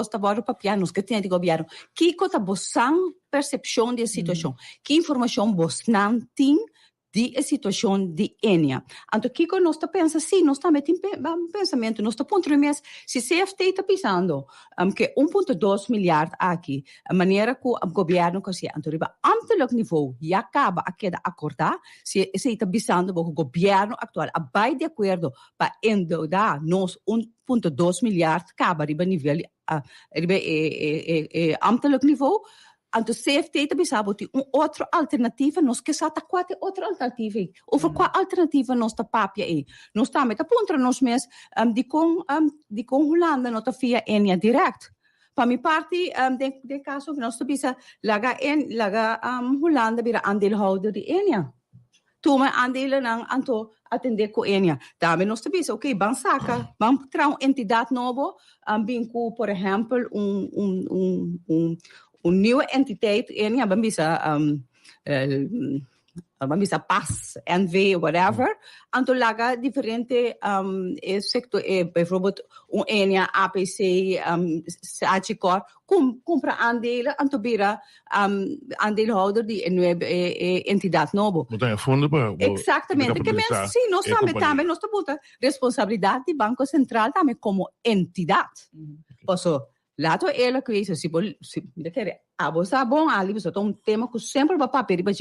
estamos para nós que temos de governo, que está boçando percepção da situação, que informação boçando tem de situação de Enia. Então, que nós está pensando, sim, nós também temos pensamento, nós está ponto mês, se CFT está pensando que 1.2 miljard aqui, a maneira que o governo consegue, então, a ambtelijk niveau, já acaba a queda acordar, se está pensando que o governo atual vai de acordo para endeudar nos 1.2 miljard, acaba a nível, ambtelijk niveau, Então, CFT também sabe que outra alternativa, nós que só quatro outra alternativa. Ou qual alternativa nós está papia aí? Nós também tá pontra nós mesmos de com Holanda nós tá via Enia direct. Para minha parte, de caso nós tá bisa laga Holanda vira aandeelhouder de Enia. toma aandelen ng anto atender ko enya. Dami nós sabemos, ok, bang saka, bang trao entidade novo, binku, por exemplo, nieuwe entiteit enya, bang bisa bisa PAS, NV, whatever, anto laga diferente sector, bijvoorbeeld enya, APC, SACICOR, compra aandelen, anto bira aandeelhouder die een entidade novo. Moet hij fundo para Exatamente, que men sim, nós também nós temos responsabilidade do Banco Central também como entidade. Posso lato ela que isso se me quer você bom ali você tem tema que sempre vai papel para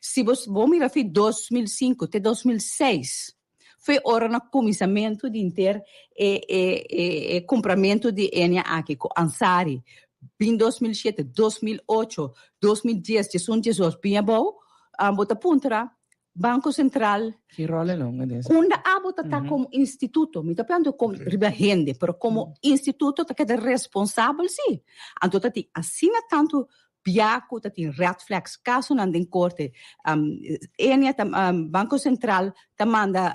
se você bom mira foi 2005 até 2006 foi hora no comissamento de inter compramento de enya aqui com Ansari em 2007 2008 2010 Jesus bem bom bota puntra Banco Central Che ruolo non è Unda abota tá como instituto, mi tá pensando como rende, pero como instituto tá que é responsável sim. Então tá ti assina tanto biaco tá ti red flags caso não den corte. Enia Banco Central tá manda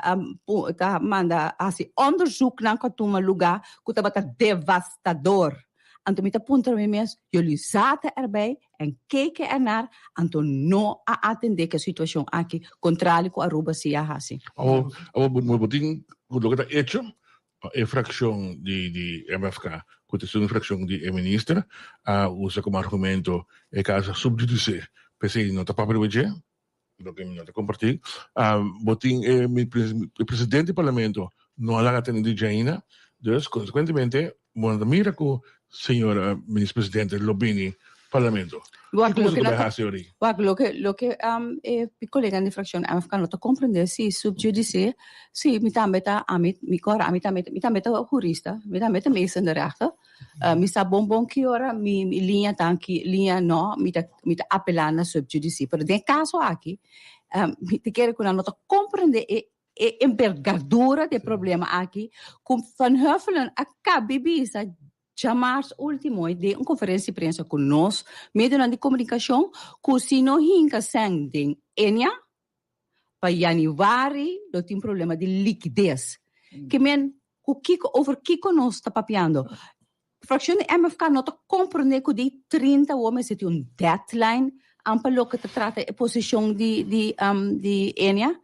assim onderzoek na katuma lugar que tá bata devastador. Anto mita punta mes, jullie zaten erbij en keken ernaar, anto no a atender que situação aqui, contrário com a Aruba se hasi. Mo boting lo que está hecho, fracción de MFK, que es una fracción de ministra, usa como argumento el caso subjudice, pese no está papel de lo que no te compartí, boting el presidente del parlamento no la atende Jaina, dus consequentemente, cuando mira que señora vicepresidente Lobini, Parlamento. Lo que mi collega di frazione MFK non comprende sì subjudice sì mi tambeta mi cora mi tambeta jurista mi tambeta meester in de rechter mi sta bonbon che ora mi linea tanki linea no mi ta appellana subjudice per de caso aqui mi te quero que não comprende e envergadura del problema aqui com Van Huffelen acaba bisa chamar último de uma conferência de imprensa com nós, meio de comunicação, que se não hinca sem de enya, para januário, não tem problema de liquidez. Que men, over que nós está papiando. Fração de MFK não está compreendendo que de 30 homens tem deadline, amplo que trata a posição de enya.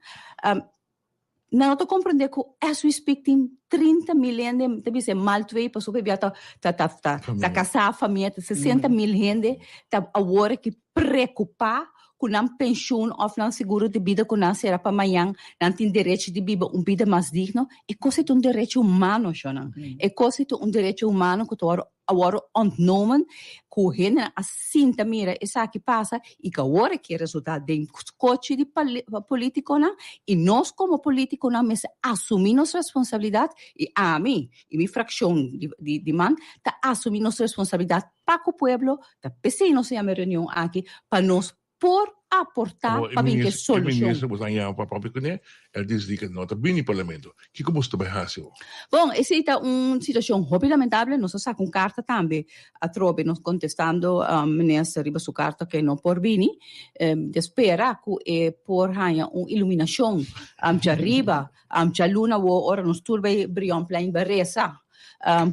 Não estou compreendendo que as we speak tem 30 milhões de vezes mal 2 para subir tá casar a família 60 mil gente tá agora que preocupar com não pensão ou não seguro de vida com não será para amanhã não tem direito de viver vida mais digno é coisa de direito humano Shona é coisa de direito humano que agora ontnomen que gente assim mira essa que passa e que agora que resultado de coche de político não e nós como político não mas assumimos responsabilidade e a mim e minha fração de man tá assumimos responsabilidade para o povo tá pensando se a reunião aqui para nós por aportar para ver que solução. O ministro was aan para próprio que ele disse que não está bem no parlamento. Que como está bem fácil? Bom, essa é uma situação muito lamentável. Nós só com carta também a trobe nos contestando ministro riba sua carta que não por bem. Espera que por ganhar uma iluminação já riba, já luna o ora nos turbe brilhante plain beresa.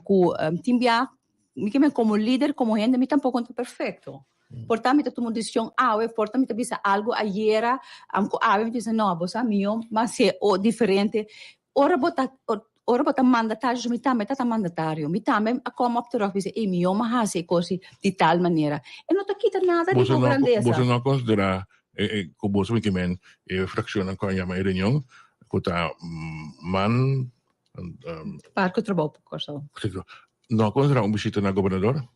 Que timbia, me como líder, como gente, me tampouco é perfeito. Portanto, tu tomou decisão, portanto, bisa algo ayer, me disse não, você amigo, mas é diferente. Ora bota mandatário, me também tá mandatário, me também como optar dizer, meu, mas é coisa de tal maneira. E não tá quita nada de grandeza. Você não considera que você também fraciona com a minha reunião, que tá man Parque trabalho por não considera visita na governador?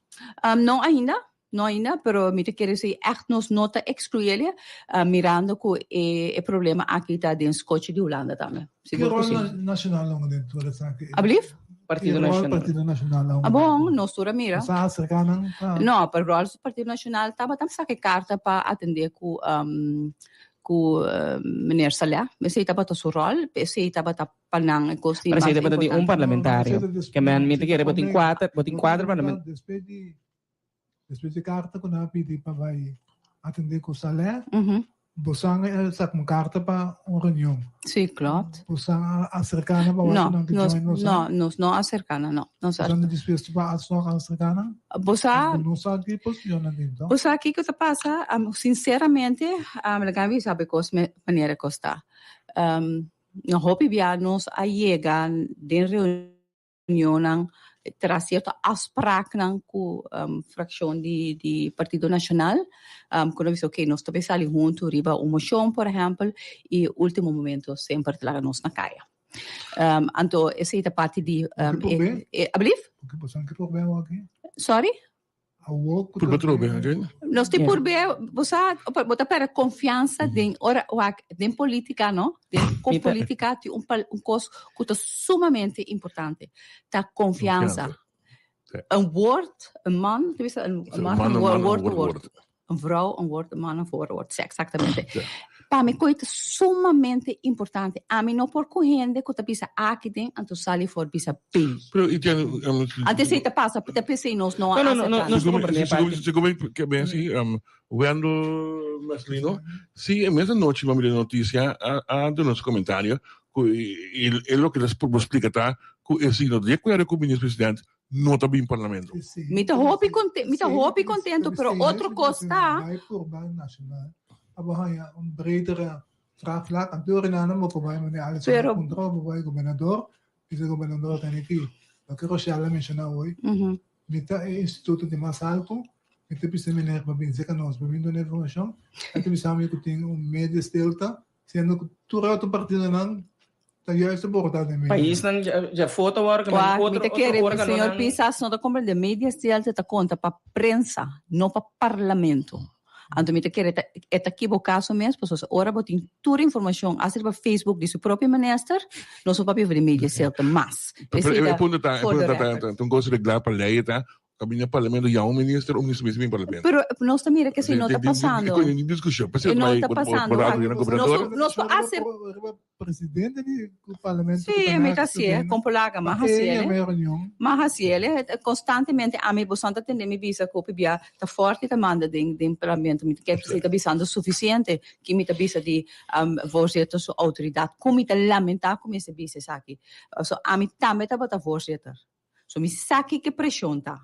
Não ainda. Não ainda, pero me te quero dizer, echt nos nota excluir mirando que o problema aqui está dentro do coche de Holanda também. Que rol nacional não é dentro dessa aqui? Ablief? Partido Nacional. Partido Nacional. Bom, nós tura mira. Sa cercana. Não, para o rol do Partido Nacional estava também saque carta para atender com meneer Saleh, mas ele estava seu rol, ele estava panang costi. Mas ele estava de parlamentário, que me admite que ele botin quatro parlamentários. Depois de carta, quando eu pedi para vai atender com o Saleh, Busang sak mo karta pa ang reunião. Sí, klopt. Busang acercana pa No, wala no acercana, no. Busang disposto pa asok acercana. Bosa, Não sabe que posição dentro. bosa aqui que passa, sinceramente, nagami sabe kos maneira costa. Na hopi nos a llegar den reunião terá certa afspraak com fração de Partido Nacional, quando disse, ok, nós também saímos juntos, riba uma moção, por exemplo, e último momento sempre lá nós na caia. Então, essa é a parte de... Ablief? Porque busang que problema aqui. Sorry? A work. Por betrobe, again? Nós temos por bem, você botar para confiança em política, não? Com política tem coisa que é sumamente importante. Da confiança. Word, man, word. Een vrouw, een woord, een man, een voorwoord. Exactamente. Para mim, coisa sumamente importante. A mim não por correndo, que tu pensa aqui dentro, então sali for bisa bem. Antes você passa, tu pensa em nós não. Segundo que bem assim, vendo Marcelino, se é mesmo noite vamos ver notícia, a do nosso comentário, que é o que eles explica tá, que é signo de que era o ministro-presidente não está bem em parlamento. Me tá roupa contento, pero outro costa. Bij Urban Nacional. Abahaya, bredere vraagvlak. Aan deur in aan hem, waarbij meneer alles controle, waarbij gobernador, is de gobernador dan ik. Dat kan je al mencionar hoy. Met het instituto de mais alto, met het meneer Babin Zekanos, Babin de informação, en toen samen je kunt media stilte, sendo que todo outro partido não tá juist abordado em País não já foto work, outro senhor pensa só da compra de media stilte tá conta para prensa, não para parlamento. Então, me quer é equivocado mesmo, pessoas ora botem toda a informação, assim para Facebook de seu próprio ministro, não só para ver mídia certa, mas é ponto tá, então gosto de regular para lei tá, caminha parlamento já ministro mesmo em parlamento. Pero nós também que se não está passando. Discussão, não está passando. Nós hace presidente do parlamento. Sim, me cassia, compolaga, mas ele constantemente a mim bastante atender me visa que bia tá forte demanda de parlamento, me quer se tá bisando suficiente que me tá bisa de voorzitter sua autoridade, como tá lamentar como esse bisa aqui. So a mim também tá bota voorzitter. So me saque que pressão tá.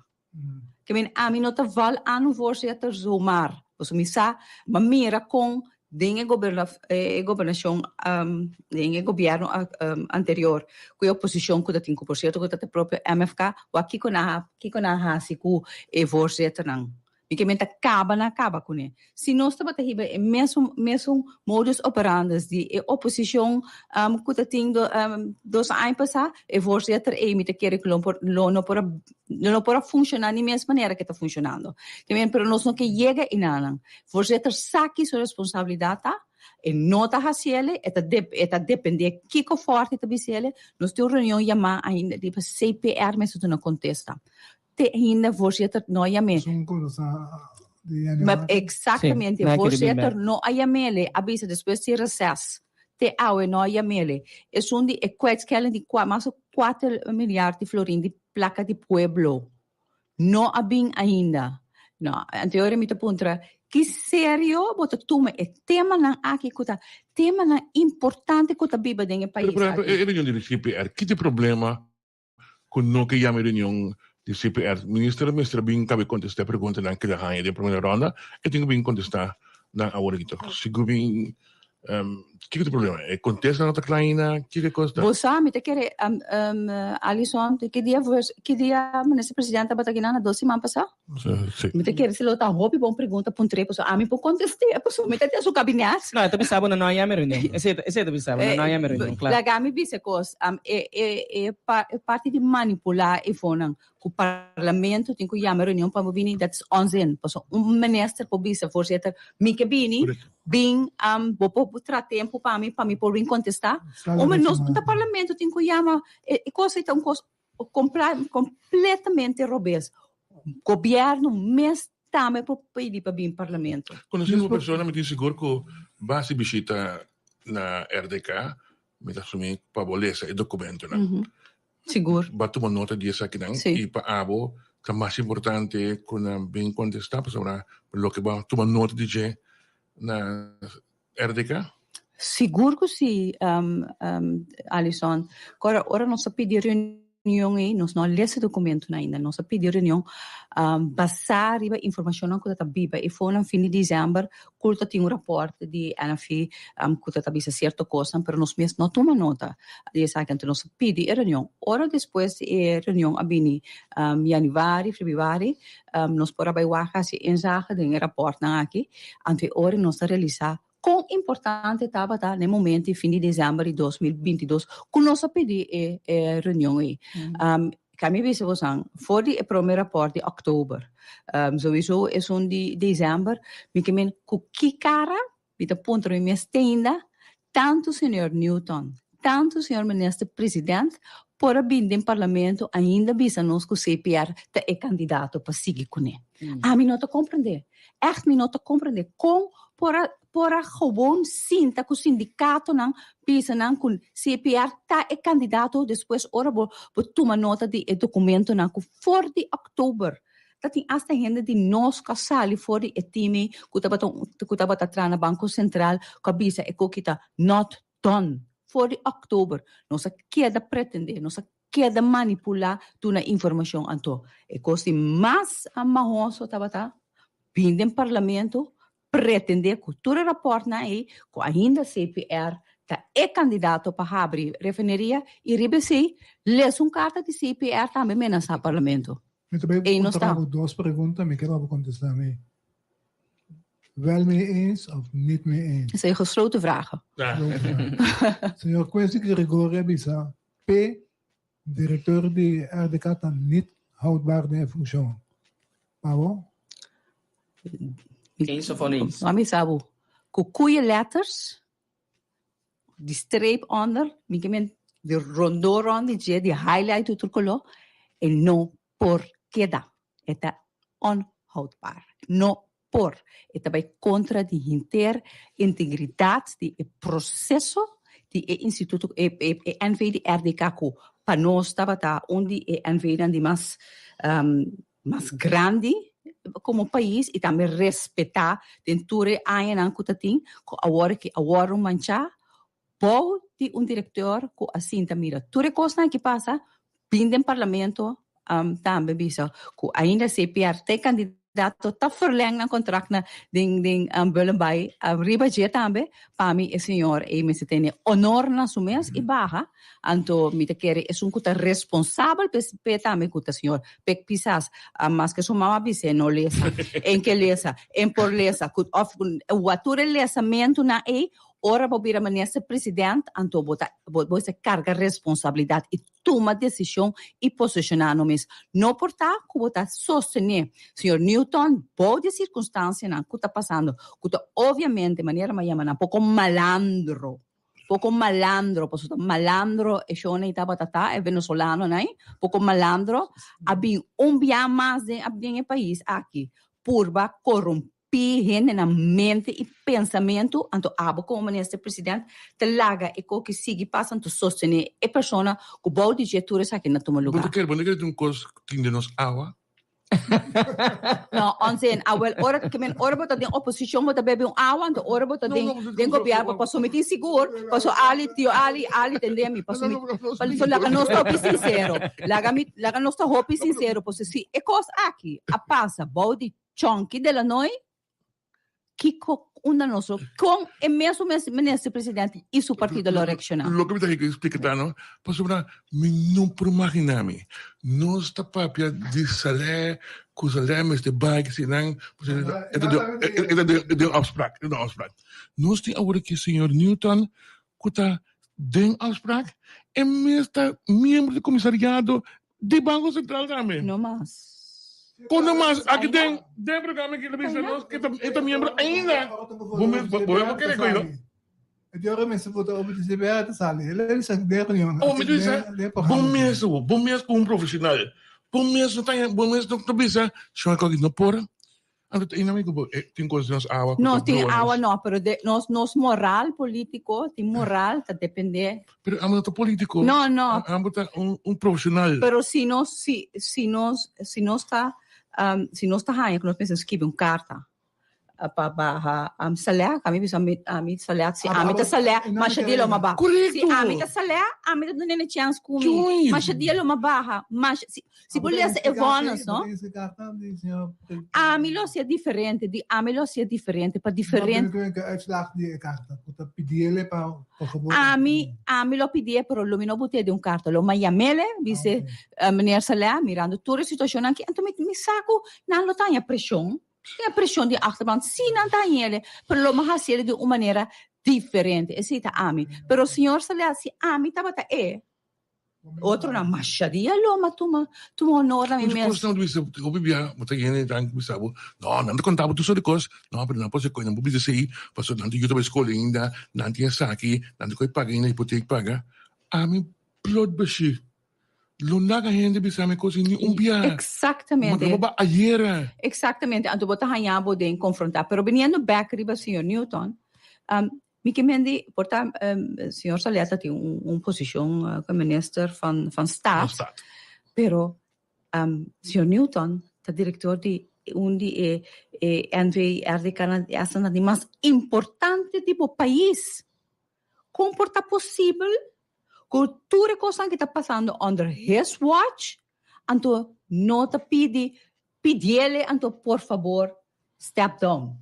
Que a mim não tá val aan voorzitter zomaar. So me sa mamira com den governação den governo anterior que a oposição que tem 5% que tá próprio MFK o aqui com a hasi ku e voorzitter não porque menta acaba com ele se nós estamos riba é mesmo modus operandi de oposição que tem dos anos passar e voorzitter e mita querer que não para funcionar na mesma maneira que está funcionando também para nós não que chega em nada voorzitter saque sua responsabilidade e nota haciele eta depende que forte tá bicele nós temos reunião chamada ainda de CPR mas tu não contesta te ainda voorzitter não chame exatamente voorzitter não chame avisa depois de recesso te aue não chame é onde é quase de mais 4 milhões de florins de placa de pueblo não abin ainda não anteriormente puntra que sério bota tuma é tema não aqui kuta tema não importante kuta biba dentro do país é reunião de CPR que tem problema com não que chame reunião de CPR ministro bem cabe contestar pergunta na que da de primeira ronda e tem que bem contestar na hora que seguro bem que tem problema é contesta na outra kleina que costa você me te quer Alison que dia ministro presidente batagina na 12 semanas passar me te quer se lo tá roupa bom pergunta para pessoa a mim por contestar pessoa me te seu gabinete não eu pensava na noia reunião esse eu pensava na noia reunião claro la gami bise cos é parte de manipular e fonan o parlamento tem que chamar reunião para vir that's onzin pessoa ministro por vice voorzitter me que bini bem vou tempo para mim por vir contestar mas nós no parlamento tem que chamar e coisa então completamente robês governo mês também para pedir para vir parlamento conheci uma pessoa me disse seguro que base visita na RDK me assumi para bolesa e documento né seguro batu uma nota disso aqui não e para abo que mais importante quando bem contestar para sobre o que vai tomar nota de na RDK? Seguro que sim, Alison. Ora nós pedimos reunião aí, nós não lemos documento ainda, nós pedimos reunião, basar a informação que está viva. E foi no fim de dezembro, curta tinha raporte de NFI, que está bisa certa coisa, mas nós mesmos não tomamos nota. E sabe que nós pedimos reunião. Ora depois reunião a bini, januário, feverário, nós por aí vai quase ensaiar de raporte aqui, ante ora nós realizar quão importante estava no momento, fim de dezembro de 2022, que nós pedimos reunião aí. Kami bisa você, voor die primeiro rapport de outubro, sowieso is de dezembro, mikimen kukikara, met de ponto in minha tenda, tanto senhor Newton, tanto senhor ministro-presidente, por vir no parlamento, ainda bisa nós que o CPR é candidato para seguir com ele. A mim não te compreender. Echt, me não te compreender. Como por gewoon sinta que o sindicato não bisa não com CPR é candidato, depois ora por tomar nota de documento não que for de outubro. Dat tem hasta gente de nós que sali for de time que estava atrás no Banco Central que bisa é que está not done. For de outubro, nós queda pretender, nós queda manipular toda a informação anto. E coisa mais amarroso estava vindo em parlamento pretender que todo rapport aí, que ainda CPR é candidato para abrir refineria e receber lês carta de CPR também nesse parlamento. Eu também vou duas perguntas, me quero contestar mee. Wel mee eens of niet mee eens? Dat zijn gesloten vragen. Senhor Quincy Gregorio Bisa, P, directeur de RDK, niet houdbaar de functie. Waarom? Eens of oneens? Mami sabu. Kukuye letters, die streep onder, de rondo rond, die highlight uitrukolo, en no por queda. Het onhoudbaar. No por. Het vai contra de integridade de processo de instituto NV de RDK para nós estava onde NV de mais grande como país e também respeitar dentro a ano que tem que agora manchar bom de diretor que assim mira tudo coisa que passa vindo em parlamento também bisa que ainda CPR tem candidato tá verlengd ng contract na ding Bullenbay riba je tambe pami e senhor e me se tem honor na sumes e barra anto mi te quere es un kuta responsável pe tambe kuta senhor pek pisas mas que sumama bise no lesa en que lesa en por lesa kut of wature lesamento na ora bobira manese presidente anto bota carga responsabilidade e toma decisão e posicionar no mês não portar que bota sostener senhor Newton pode circunstância na que está passando que obviamente de maneira mais um pouco malandro posso malandro e shone ita batata é venezolano né pouco malandro abin bia mais de abin país aqui purba corrompido gente na mente e pensamento anto abo como ministro presidente te laga e que sigue passando sostener e persona que bom de getores aqui na toma lugar. Quando quer um curso que tem nos água? Não, onsen awel ora que men ora bota de oposição bota bebe água anto ora bota de governo para someter seguro para so ali tio ali entender me para someter para so laga não estou sincero laga não estou hopi sincero porque se é coisa aqui a passa bom de chunky de la noi Kiko una nosso com o mesmo ministro presidente e seu partido lo reaccionar. Lo que me está aqui explicando, posso falar, me não por imaginar-me, não está papia de salário, com salário, mas de bike, se não, é de afspraak, Nós temos agora que o senhor Newton, que está de afspraak, e mesmo está membro do comissariado do Banco Central também. Não mais. Quando mais, aqui tem programa que ele é membro ainda. Vamos querer coisa. Eu ora me se botar o CPR sali. Ele se der reunião. Oh, me diz, bom mês com profissional. Bom mês não bisa, só que não por. Tem coisas nos água. Não tem água não, pero nos moral político, tem moral, tá depender. Pero amo to político. Não. Amo profissional. Pero se nós está aí, que nós pensamos que escrever carta pabaha salea kami bisa amit salea si amit salea masya di lumaba Correcto. si amit salea amit doon na chance kumi Joy. masya di lumabaha mas si bulia sa evonas no amilo sia differente di amilo sia differente pa differente Uitslag die ik had. Dat PDL pa ami lo pidie pero lumino butia di un carto lo mayamele bise meneer salea mirando toere situatie anche anto mi saco na lo tanya pressione a pressione di achterban sì non tagliere per lo mahasiere di una maniera differente e si ta ami però signor salea si ami tabata outro na mashadia lo ma tu onora mi Mas coisa não disse, eu bebia, mas aí nem tanto me sabe. Não contava tudo sobre coisas. Não, mas não pode coisa, não pode dizer, passou tanto eu tô escola ainda, não tinha saque, não coi paga ainda hipoteca paga. A mim plot bashi. Lundaga gente bisa me coisa ni umbia. Exactamente. Magaba ayer. Exactamente. Anto bota hanyabo de confrontar. Pero veniendo back riba signor Newton, mi kemendi, porta, signor Saleta tem position como minister van staat. Pero, signor Newton, de director di undi NVR Canada, é a mais importante tipo país. Comporta possível cultura coisa que está passando under his watch, anto nota pidi-ele, anto por favor, step down.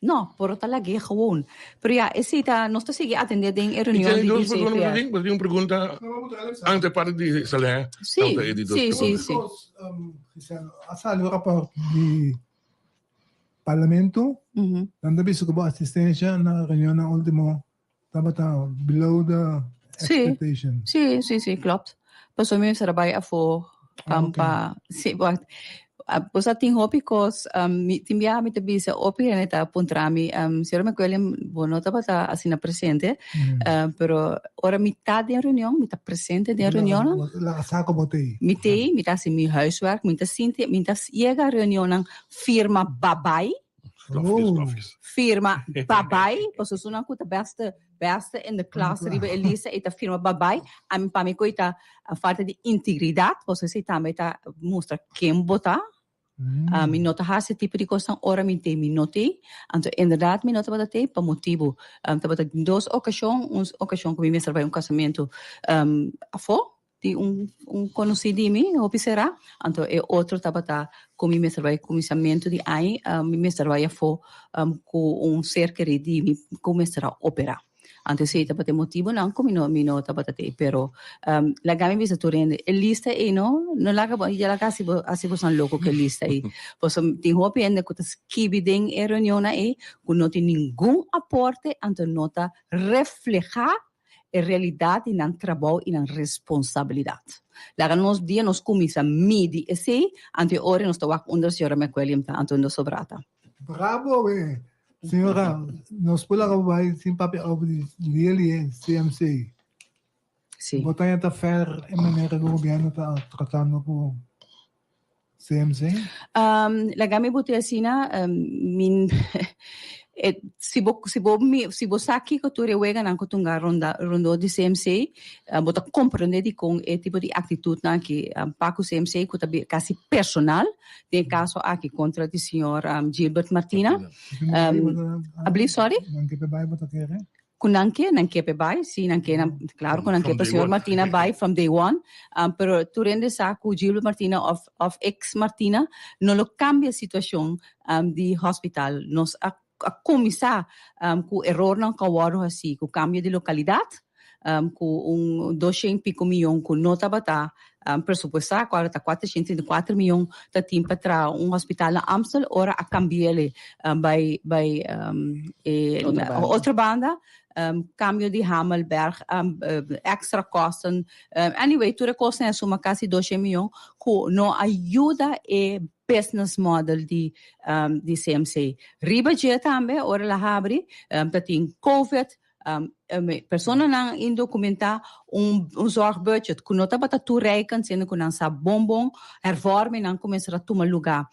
No, por talaga gewoon. Pero ja, ita, nós está seguir atender em reunião de DCPR. Mas uma pergunta antes para de Salé. Sim. Asal o rapport di Parlamento, nanda bisa ko ba assistência na reunião na último, tabata below the expectation. Sim, klopt. Pas om sa rabay afo pa si wat posa ting hopi kos timbia mi tabi sa opi neta puntrami sira me kwelem bono tabata asina presente pero ora mitad de reunião mita presente de reunião La saco botei. mita si mi huiswerk mita sinte mita llega reunião nang firma babai firma babai poso sunan ko ta beste in de klas ribe Elisa ita firma babai ami pami ko ita falta de integridade poso se ita meta mostra quem botar mi nota esse tipo de coisa ora mi noti então inderdaad mi nota bata pa motivo tabata duas ocasiões que me serve casamento afo de conhecido mi hopi será então é outro tabata como me serve comissamento de aí me serve afo com ser querido mi como será opera antes se tabata motivo não como mi nota bata pero la gami bisa turende lista no laga ba ya laga asibo san loco que lista pues tem hopi ende que skibiding reunião com não tem nenhum aporte anto nota reflejar a realidade e não trabalho e não responsabilidade. Laga nos dia nos comissa midi ante ora nos toa under senhora McWilliam anto no sobrata. Bravo senhora, nós pula vai sem papel really CMC. Sim. Botar a fer em maneira do governo está tratando com CMC? Laga me botei assim min si bo saki ko tu rewega nang ko tunga rondo di CMC bota comprende di con tipo di attitude na que paco CMC ko tabi kasi personal de caso aqui contra di signor Gilbert Martina sorry nanke pe bai si nanke claro con nanke signor Martina bai from day one pero tu rende sa ku Gilbert Martina of ex Martina no lo cambia situación di hospital nos a começar com erro não cawaro assim com cambio de localidade com 200 milhões com nota bata pressupostar 404 milhões da tempo para hospital na Amstel ora a cambiele by outra banda cambio de Hamelberg extra kosten anyway tudo kosten é suma quase 200 milhões com não ajuda business model di CMC. Riba je tambe ora la habri tating COVID persona nang indocumenta zorgbudget kunota bata toereiken sendo kunan sa bonbon hervorming nang começar a tomar lugar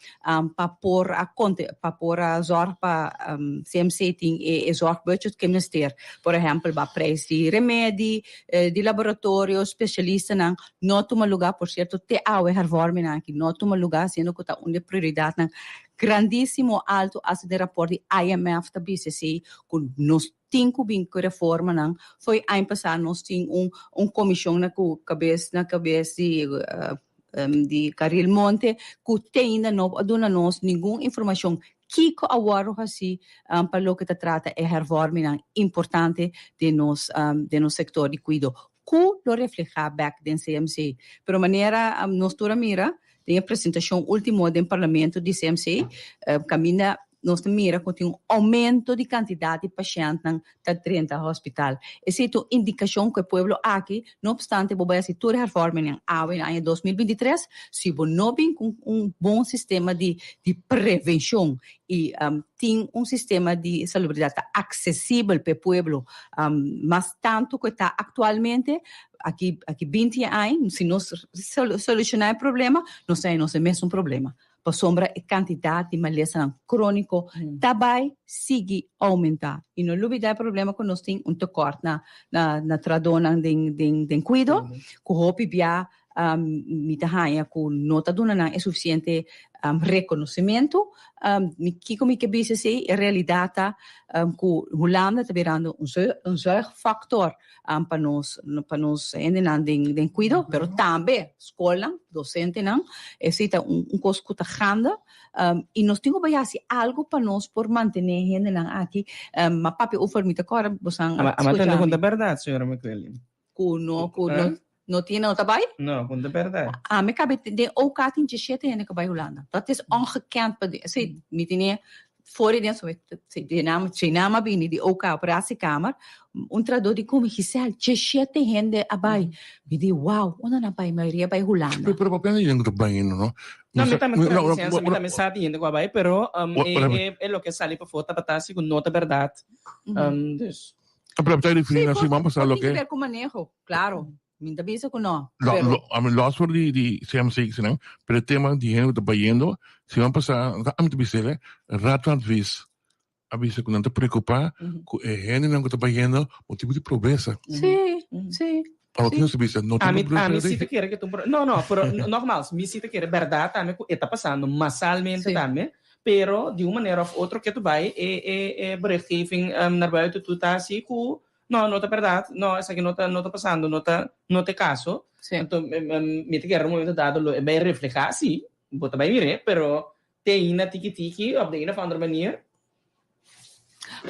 pa por a zorg pa CMC ting e zorgbudget que minister por exemplo ba prijs di remedi di laboratorio specialista nang no tomar lugar por certo te awe hervorming nang no tomar lugar sendo kuta unde prioridade nang grandíssimo alto as de rapport de IMF da BCC com nós tinha vinco reforma não foi ano passado nós tinha comissão na cabeça de Caril Monte que tem ainda não dona nós nenhuma informação que a hora assim para lo que te trata é hervorming importante de nos sector de cuidado que lo refleja back den CMC pero maneira nós toda mira tem a apresentação última do parlamento de CMC caminha nós mira que tem aumento de quantidade de pacientes na 30 hospital. Essa é a indicação que o povo aqui, não obstante, vai ser toda a reforma em 2023, se não tem bom sistema de prevenção e tem sistema de salubridade acessível para o povo, mas tanto que está atualmente, aqui 20 anos, se nós solucionar o problema, nós temos o mesmo problema. Para sombra a quantidade de maleza crônico também sigue aumentar. E não olvidar o problema que nós temos corte na tradona de cuidado, que o via mitahanha que não está dando é suficiente reconhecimento. Que como que BCC é realidade que Holanda está virando fator para nós ainda de cuidado, pero também escola, docente não, existe coisa que está grande e nós temos que fazer algo para nós por manter ainda não aqui. Mas papi ofermita agora você Amatendo com a verdade, senhora McClellan. Não tinha não trabalho? Não, com a verdade. Me cabe de ook gaat in Tsjechië en ik bij Hollanda. Dat is ongekend. Ze niet in voor die mensen, de naam binnen die ook operatiekamer. Tradutor die komen gezegd, Tsjechië hende abai. We die wow, ona na bij Maria bij Hollanda. Pero papel no llega bem, ¿no? No, me también sabe yendo a Guabay, pero es lo que sale por foto para si con nota verdad. Pero está difícil así, vamos a lo que. Tem que ver com manejo, claro. Minta bisa ko no. Los por di CMC senang, pero el tema de gente que está yendo, si van a pasar, a mí te dice, rato antes, avisa que no te preocupa, que gente que está yendo, motivo de pobreza. Sí. Ahora tienes que decir, no a mí sí te quiere que tú, no, pero normal, mi sí te quiere verdad también está pasando masalmente también, pero de una manera u otra que tú vas berichtgeving naar buiten toe tá assim que não está verdade, não, essa aqui não está passando, não tem caso. Então, me te quero um momento dado, é bem reflejar, sim, vou também ver, pero tem na tiki-tiki, op de een of andere manier.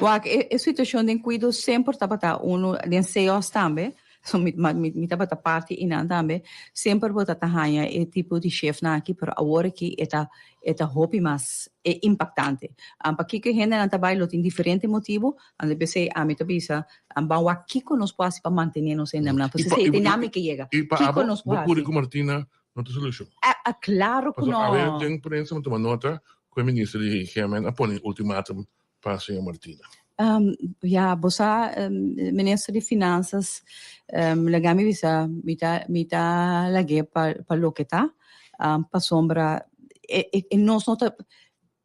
Wak, a situação de cuidado sempre está para de CEOs também, me tá para parte inan também, sempre bota tahanha é tipo de chef na aqui, pero agora que é hobby mas é impactante. Para que gente não trabalha tem diferente motivo, ande pensei a mim tabisa, vamos aqui que nos pode para manter-nos em namna, porque se dinâmica chega. E para nos pode com Martina não tem solução. Claro que não. A ver, tem prensa me toma nota, que o ministro de Gemen apone ultimatum para a senhora Martina. Bosa ministro de Finanças lagami bisa mita lagi pa loketa pa sombra e nos nota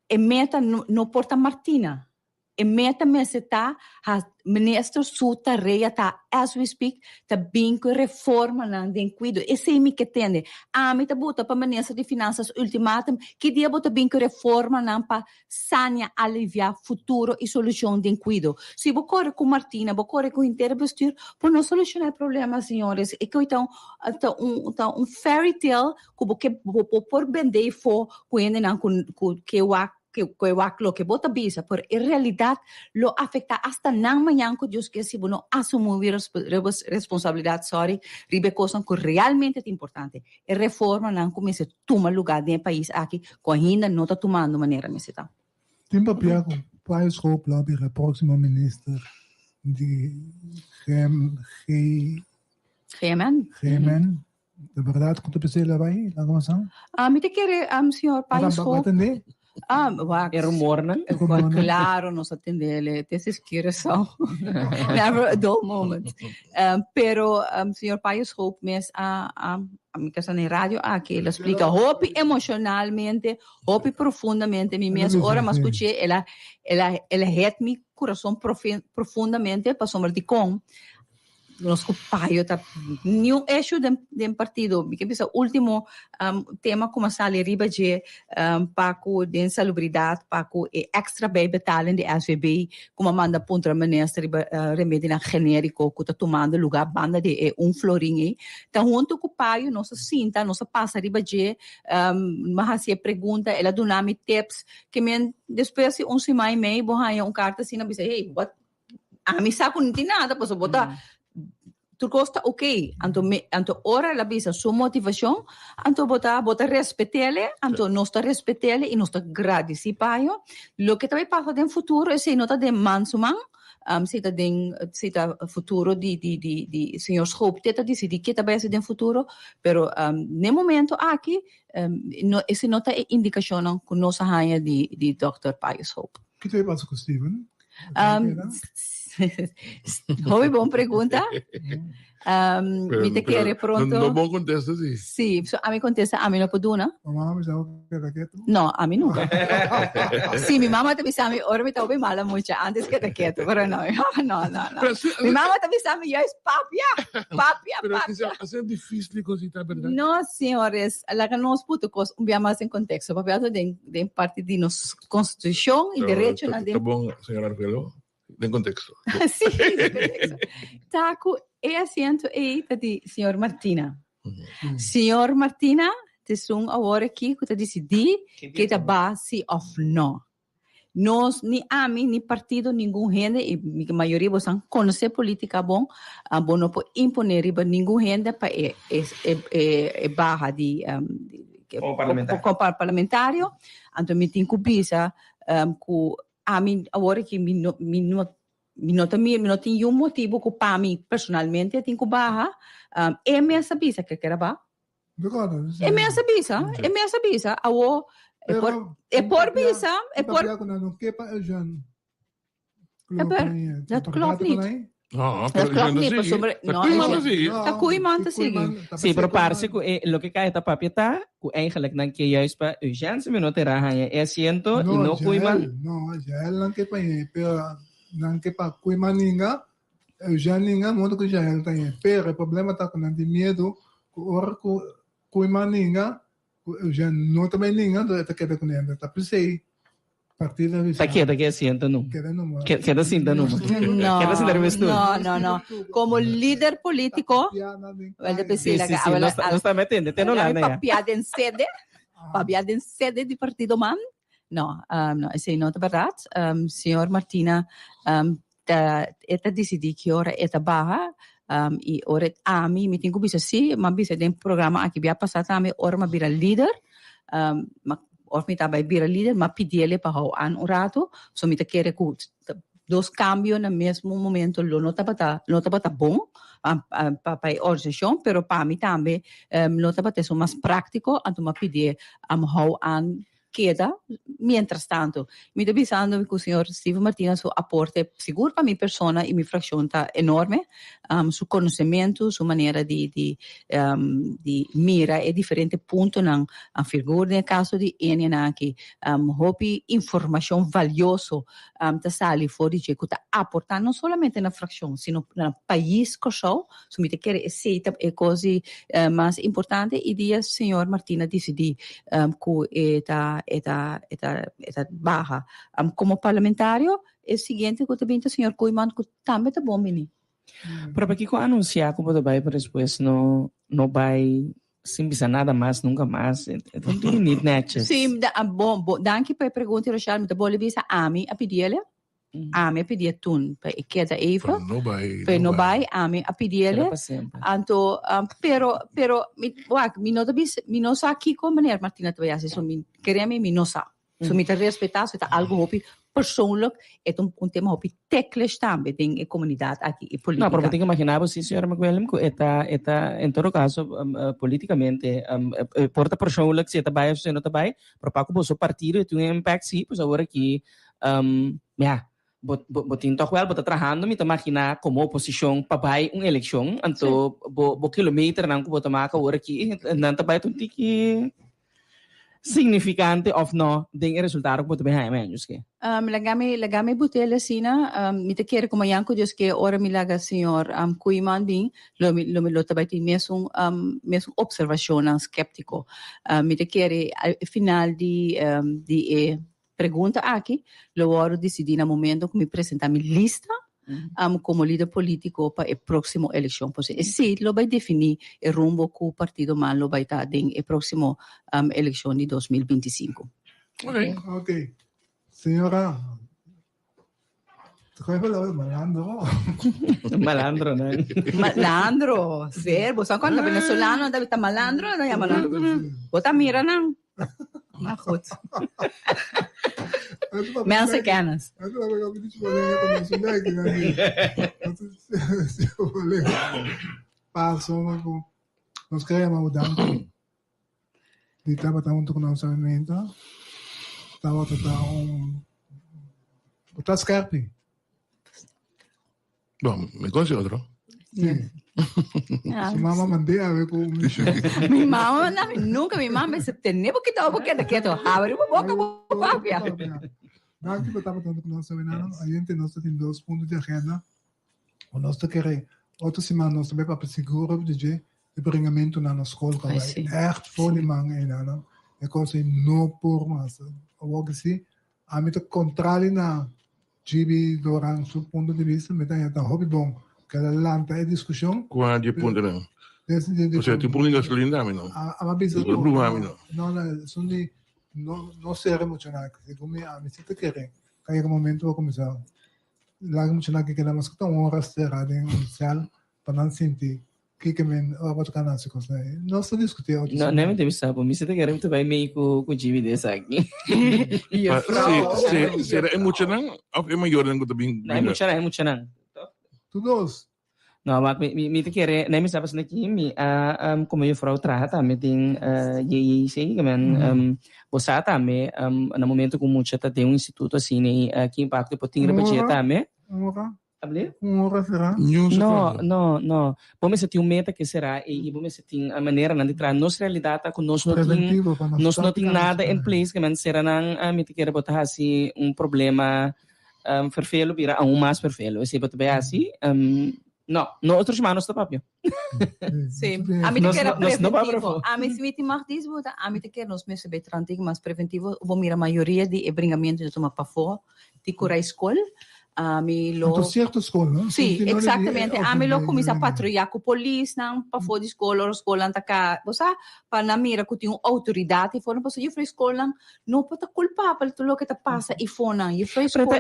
e meta no porta Martina e meta meseta ha ministro suta reia ta as we speak ta binco reforma nan den cuido e sei mi que tende mi ta bota pa ministro de Finanças ultimatum que dia bota binco reforma nan pa sania aliviar futuro e solução den cuido se bocore com Martina bocore com inteiro bestuur por não solucionar problema senhores e que então fairy tale que por vender for com nan que lo que bota bisa, pero en realidad lo afecta hasta nan mañana que Dios que si uno asumir responsabilidad, ribe cosas que realmente es importante. E reforma nan como se toma lugar del país aquí, que ainda não está tomando maneira necessária. Tem papel com país hoop lobby o próximo ministro de Gemen. De verdade, quanto pensei lá vai, lá como são? Me te quer, senhor país hoop. É rumor, né? Claro, nos atendele. Esses são never a dull moment. Pero, senhor Paios Hope, mes a minha casa na rádio aqui, ele explica Hope emocionalmente, Hope profundamente. Mi mes ora mas escutei, ela het mi coração profundamente para sombra de com. nos paio tá new issue dem partido que bisa último tema como sale riba de paco de insalubridade paco e extra bem betalen de SVB como manda pontra ministra riba remédio na genérico que tá tomando lugar banda de florinho então junto com paio nossa cinta nossa passa riba de mas se pergunta ela do nome tips que men depois se semana e meia borraia carta assim na bisa hey what a mim saco não tem nada posso botar tu costa ok, anto ora la bisa sua motivação, anto bota respeitele, anto nosta respeitele e nosta gradisi paio. Lo que também passa no futuro é se nota de mansuman, se tá futuro de senhor Schoop, teta decidi que também é no futuro, pero no momento aqui, esse nota é indicação com nossa rainha de Dr. Paio Schoop. Que tu passa com o Steven? Muy buena pregunta. Mi te quiere pronto. No buon contesto, sì. Sì, a mi contesta, a mi lo poduna? Mamma mi sa che raqueto. No, a mí nunca. Sí, mi mamá te avisaba, ahora me estaba mala mucho antes que raqueto, pero no. Mi mamá te avisaba, yo es papia. Pero è difficile così, tá verdade? No, señores, la que nos puto cos un más en contexto, papia de parte de nos constitución y derecho na Tá bom, senhor Arguello. Em contexto. Sì, in contexto. Taco e asiento e di signor Martina. Signor Martina, te sono ora aqui que te decidi que te base of no. Nós, ni AMI, ni partido, nenhum gente, e a maioria você conhece política bom, bom não pode imponer nenhum gente para barra de parlamentário. Então, me tem que bisa que a mim agora que me não tem motivo que para mim personalmente tem que barra é minha sabisa que era ba é minha sabisa é por bisa dat klopt niet. No, Dat klopt niet, persoonlijk. Dat koe iemand te zeggen. Sí, pero parece que lo que cae esta papieta, que eigenlijk dan que juist pa urgência me não terá hanha é asiento e não cuiman. No, já não que pa pero não que pa cuiman ninga, já ninga modo que já ele tem. Pero o problema tá com de medo, ora cuiman ninga, já não também ninga, tá queda com ele, tá pensei. Está quieta que asiento no. Queda cinta no. No. Como líder político, sí, no está metiendo, te no la papiada en sede de partido man. No, esse não é verdade. Senhor Martina, esta decidi que ora esta barra e ora a mim me tenho bisa sim, mas bisa tem programa aqui via passar também ora ma bira líder, of me daarbij bira líder, maar pidele para hou aan o rato, so me te quere que dos cambios no mesmo momento lo não tá bom para a organização, pero para mim também não tá bom mais prático, então me pedir hou aan queda, mientras tanto, me estou pensando que o senhor Steve Martina, seu aporte seguro para minha persona e minha fração está enorme, seu conhecimento, sua maneira de mira é diferente ponto na figura, no caso de Enia, que houve informação valiosa da sala fora de que está aportando não somente na fração, sino no país que sou, so me quer aceita é coisa mais importante e dia senhor Martina decidiu que esta barra como parlamentário é o seguinte que também o senhor Koiman que também está bom menino. Pero para que anunciar como vai para depois não vai sem bisa nada mais nunca mais então tem net. Sim, bom, danke para pergunta Rochelle, me boleh bisa ami a pedir a pedir tun para queda Eva. No vai ami a pedir. Anto pero mi no sa aqui como maneira Martina te vai assim, so mi queremos mi no sa. So mi te respeitar, so tá algo hopi persoonlijk, é tema hopi teclas também tem a comunidade aqui e política. Não, porque tem que imaginar você, senhora McWilliam, que eta em todo caso politicamente porta persoonlijk se vai ou se não vai, para para que o partido tem um impact sim, pois agora que botin toch wel, bota trabajando, me imaginar como oposição para uma eleição, então bo quilômetro não que bota marca agora aqui, não tá vai tudo que significante of no ding resultado po tabi hay men juske. Lagami butela sina mita kere kumayan ko Diyos ke ora milaga senyor kuiman ding lo tabay ti mesong observasyon ng skeptiko. Mita kere final di pergunta aqui, lo oro decidi na momento que me apresentar minha lista como líder político para a próxima eleição. E sim, lo vai definir o rumbo que o partido man lo vai estar em a próxima eleição de 2025. Okay. Okay. Senhora, tu vai falar malandro? Malandro na. Malandro, servo. Saan quando venezuelano deve estar malandro, no malandro. Bota mira nang. Makot. Mensa canas. Ito na mga bilis mo lang ito ng sunay. Paso ako. Nos kaya maudang ko. Di tapat ang untuk ng samento. Tawag ito taong Butas Carpi. Bueno, me conoce otro. Si mama mandi, a ver kung... Mi mama nunca mi mama se tenía porque da quieto. Abre uma boca, papia. Daqui eu estava falando com o nosso webinar, a gente tem 2 pontos de agenda. O nosso querer, outra semana, nós também para segurar de bringamento na escola, que é echt voor die man en dan. Ik kon ze no por mas. Ook assim, a mim contrário na GB Doran, seu ponto de vista, me dá então hobby bom. Que ela lanta a discussão. Qua 10 punti não. Ou seja, tipo um gasolina dami não. A bisa Não problema não. não são de não ser emocional. Como a mim se te querer. Kaya que momento vou começar. Lá emocional que quer mas que tão horas será de inicial para não sentir que men about kana se coisa. Não se discutir. No, nem me deve saber, me se te quero tu vai meio com Jimmy dessa aqui. Será emocional ou é maior do que tu bem? Não, emocional. Todos. No, maar me te kere, nem me sabes na kimi, como eu frau trata, me tem sei que men posata me no momento com muita tem instituto assim que impacto potinho budget me. Able? Será? No. Vamos se tem meta que será e vamos se tem a maneira de tra nossa realidade com nós não tem nada em place que men será não me te kere botar assim problema vervelo vira mais vervelo. Esse botar bem assim no outros manos do papel. Sim. A mim que era preventivo. A mim se me tem mais disso, a mim que nós me saber trantig mais preventivo, vou mirar a maioria de bringamento de tomar para fora, de curar a escola. A mim lo certa escola, não? Sim, exatamente. A mim lo começa a patrulhar com a polícia, não para fora de escola, a escola anda cá, você para na mira que tem autoridade, fora para ir para escola, não pode culpar para tudo o que te passa e fora, e para escola.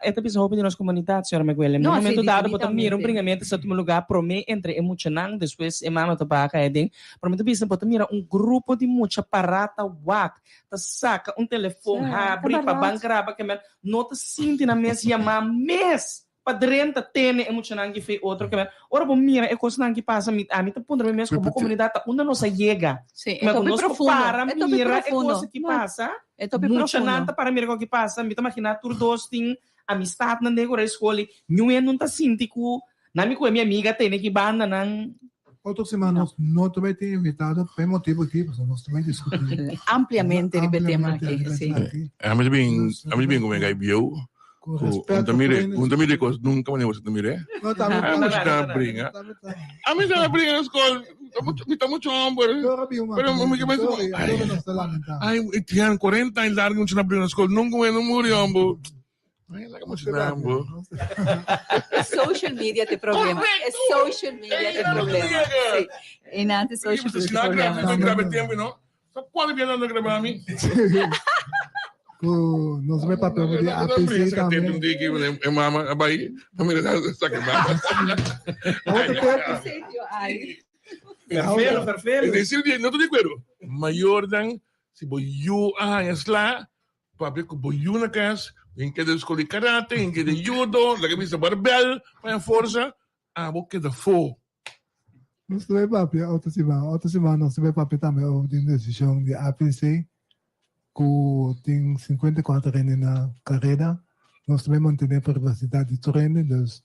Esta bisa hobby de nossa comunidade, senhora Miguel. No momento dado, para mira bringamento sa um lugar prome entre emocional, depois e mama tobaca é ding. Para mim bisa para mira grupo de muita parata wak, ta saca telefone, abre para bankraba que men nota sinti na mesa chamar mês padrenta tene emocional que fez outro que ora bom mira é coisa não que passa a mim tá pondo mesmo como comunidade onde não se chega sim é muito profundo para mira é coisa que passa é top emocional para mira o que passa me tá imaginar tur dois tem amistade na negócio escola não tá sintico na minha amiga tem que banda não outra semana nós também temos invitado por motivo aqui, nós também discutimos ampliamente o tema aqui sim A mim bem como é que viu. Un tamire cos nunca me você tamire. Não tá muito. A gente brinca. A mim já brinca na escola. Tá muito amor. Pero me mais. Ai, tinha 40 anos largo não brinca na escola. Nunca me não morreu ambo. Ai, lá como se dá ambo. Social media tem problema. É social media tem problema. Sim. E nada social media tem problema. Não grava tempo não. Só quando vier não gravar a mim. Nós vamos papel de APC também. É mama, abai, família da sacanagem. Perfeito. Decir não tô de acordo. Maior dan se boiu lá, papi com boiu na casa, em que de escola de karate, em que de judo, la camisa barbel, para força, a boca da fo. Nós vamos papel outra semana nós vamos papel também de decisão de APC. Que tem 54 anos na carreira, nós também mantemos a privacidade de treino, então, se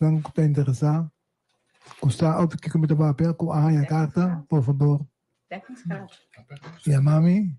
não está interessado, custa outro que cometa papel, com a carta, por favor. E a mami,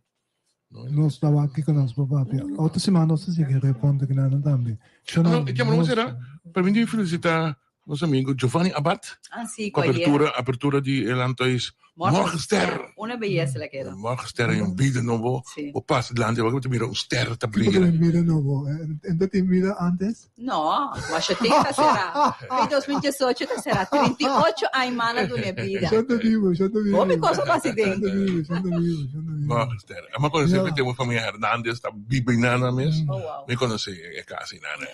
Não estava aqui com nós, papai. Outra semana nós temos que responder que não também. Chiamiamo sera per venire felicità nostro amico Giovanni Abad Ah, sì, con apertura di Elantois Morgenster. Una bellezza la chiedo. Morgenster è un video nuovo. Sì. O passa davanti a te mira un ster Tipo tablire. in vida novo. E da in vida antes? No, ma c'è te sarà. Il 2018 sarà 38 anni mana di una vita. Sento vivo. Come cosa passi dentro? Sento vivo. Morgenster. Ma cosa sempre temo famiglia Hernandez, sta bibinana mes. Oh, wow. Mi conosce è casa in Anna.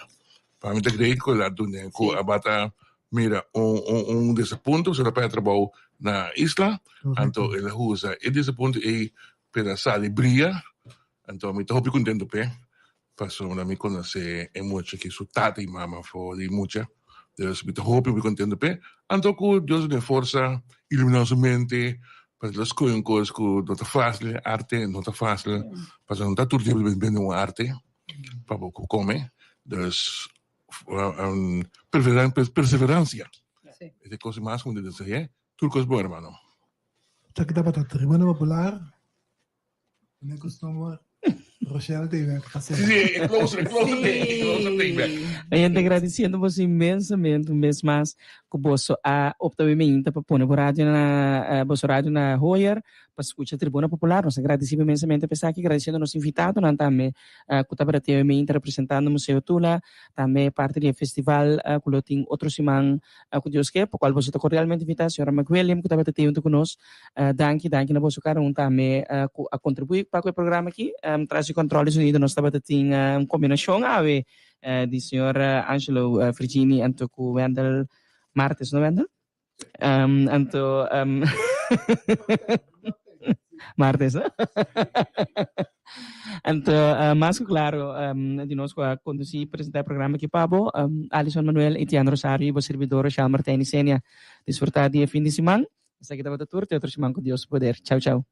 Fammi great quella dunne ko abata mira un disappunto sulla Petrobau na isla. Anto il husa e disappunto e per sali bria. Anto mi topi contento pe. Passo una mi conosce e mucho che su tati mama fo di mucha. Dus mi topi contento pe. Anto ko Dios ne forza illuminosamente per lo scoincos ko nota facile arte nota facile. Passo non ta tutti bene un arte. Papo ko come. Dus perseverancia. Sì. E cose más come dice, turcos buon hermano. C'è che dapat a tribuna popolare? Non è costume. Rochelle deve passare. Sì, closer A gente agradecendo você imensamente, um mês mais, que você optamente para pôr rádio na rádio na Royer, para escutar a Tribuna Popular. Nós agradecemos imensamente por estar aqui, agradecendo nosso invitado, também que está para ter representando o Museu Tula, também parte do festival, que tem outro semana, que Deus quer, para o qual você está cordialmente invitado, a senhora McWilliam, que está para ter junto conosco. Danke na vossa cara, também a contribuir para o programa aqui, traz o controle unido, nós estamos tendo uma combinação, di signor Angelo Frigini anto ku Wendel Martes, no Wendel? Anto Martes, anto mas claro di nós com a conduzir apresentar o programa aqui Pabo, Alison Manuel, Etienne Rosario, o servidor Charles Martini Senia, desfrutar dia fim de semana. Essa aqui estava da turma, outro semana com Deus poder. Tchau, tchau.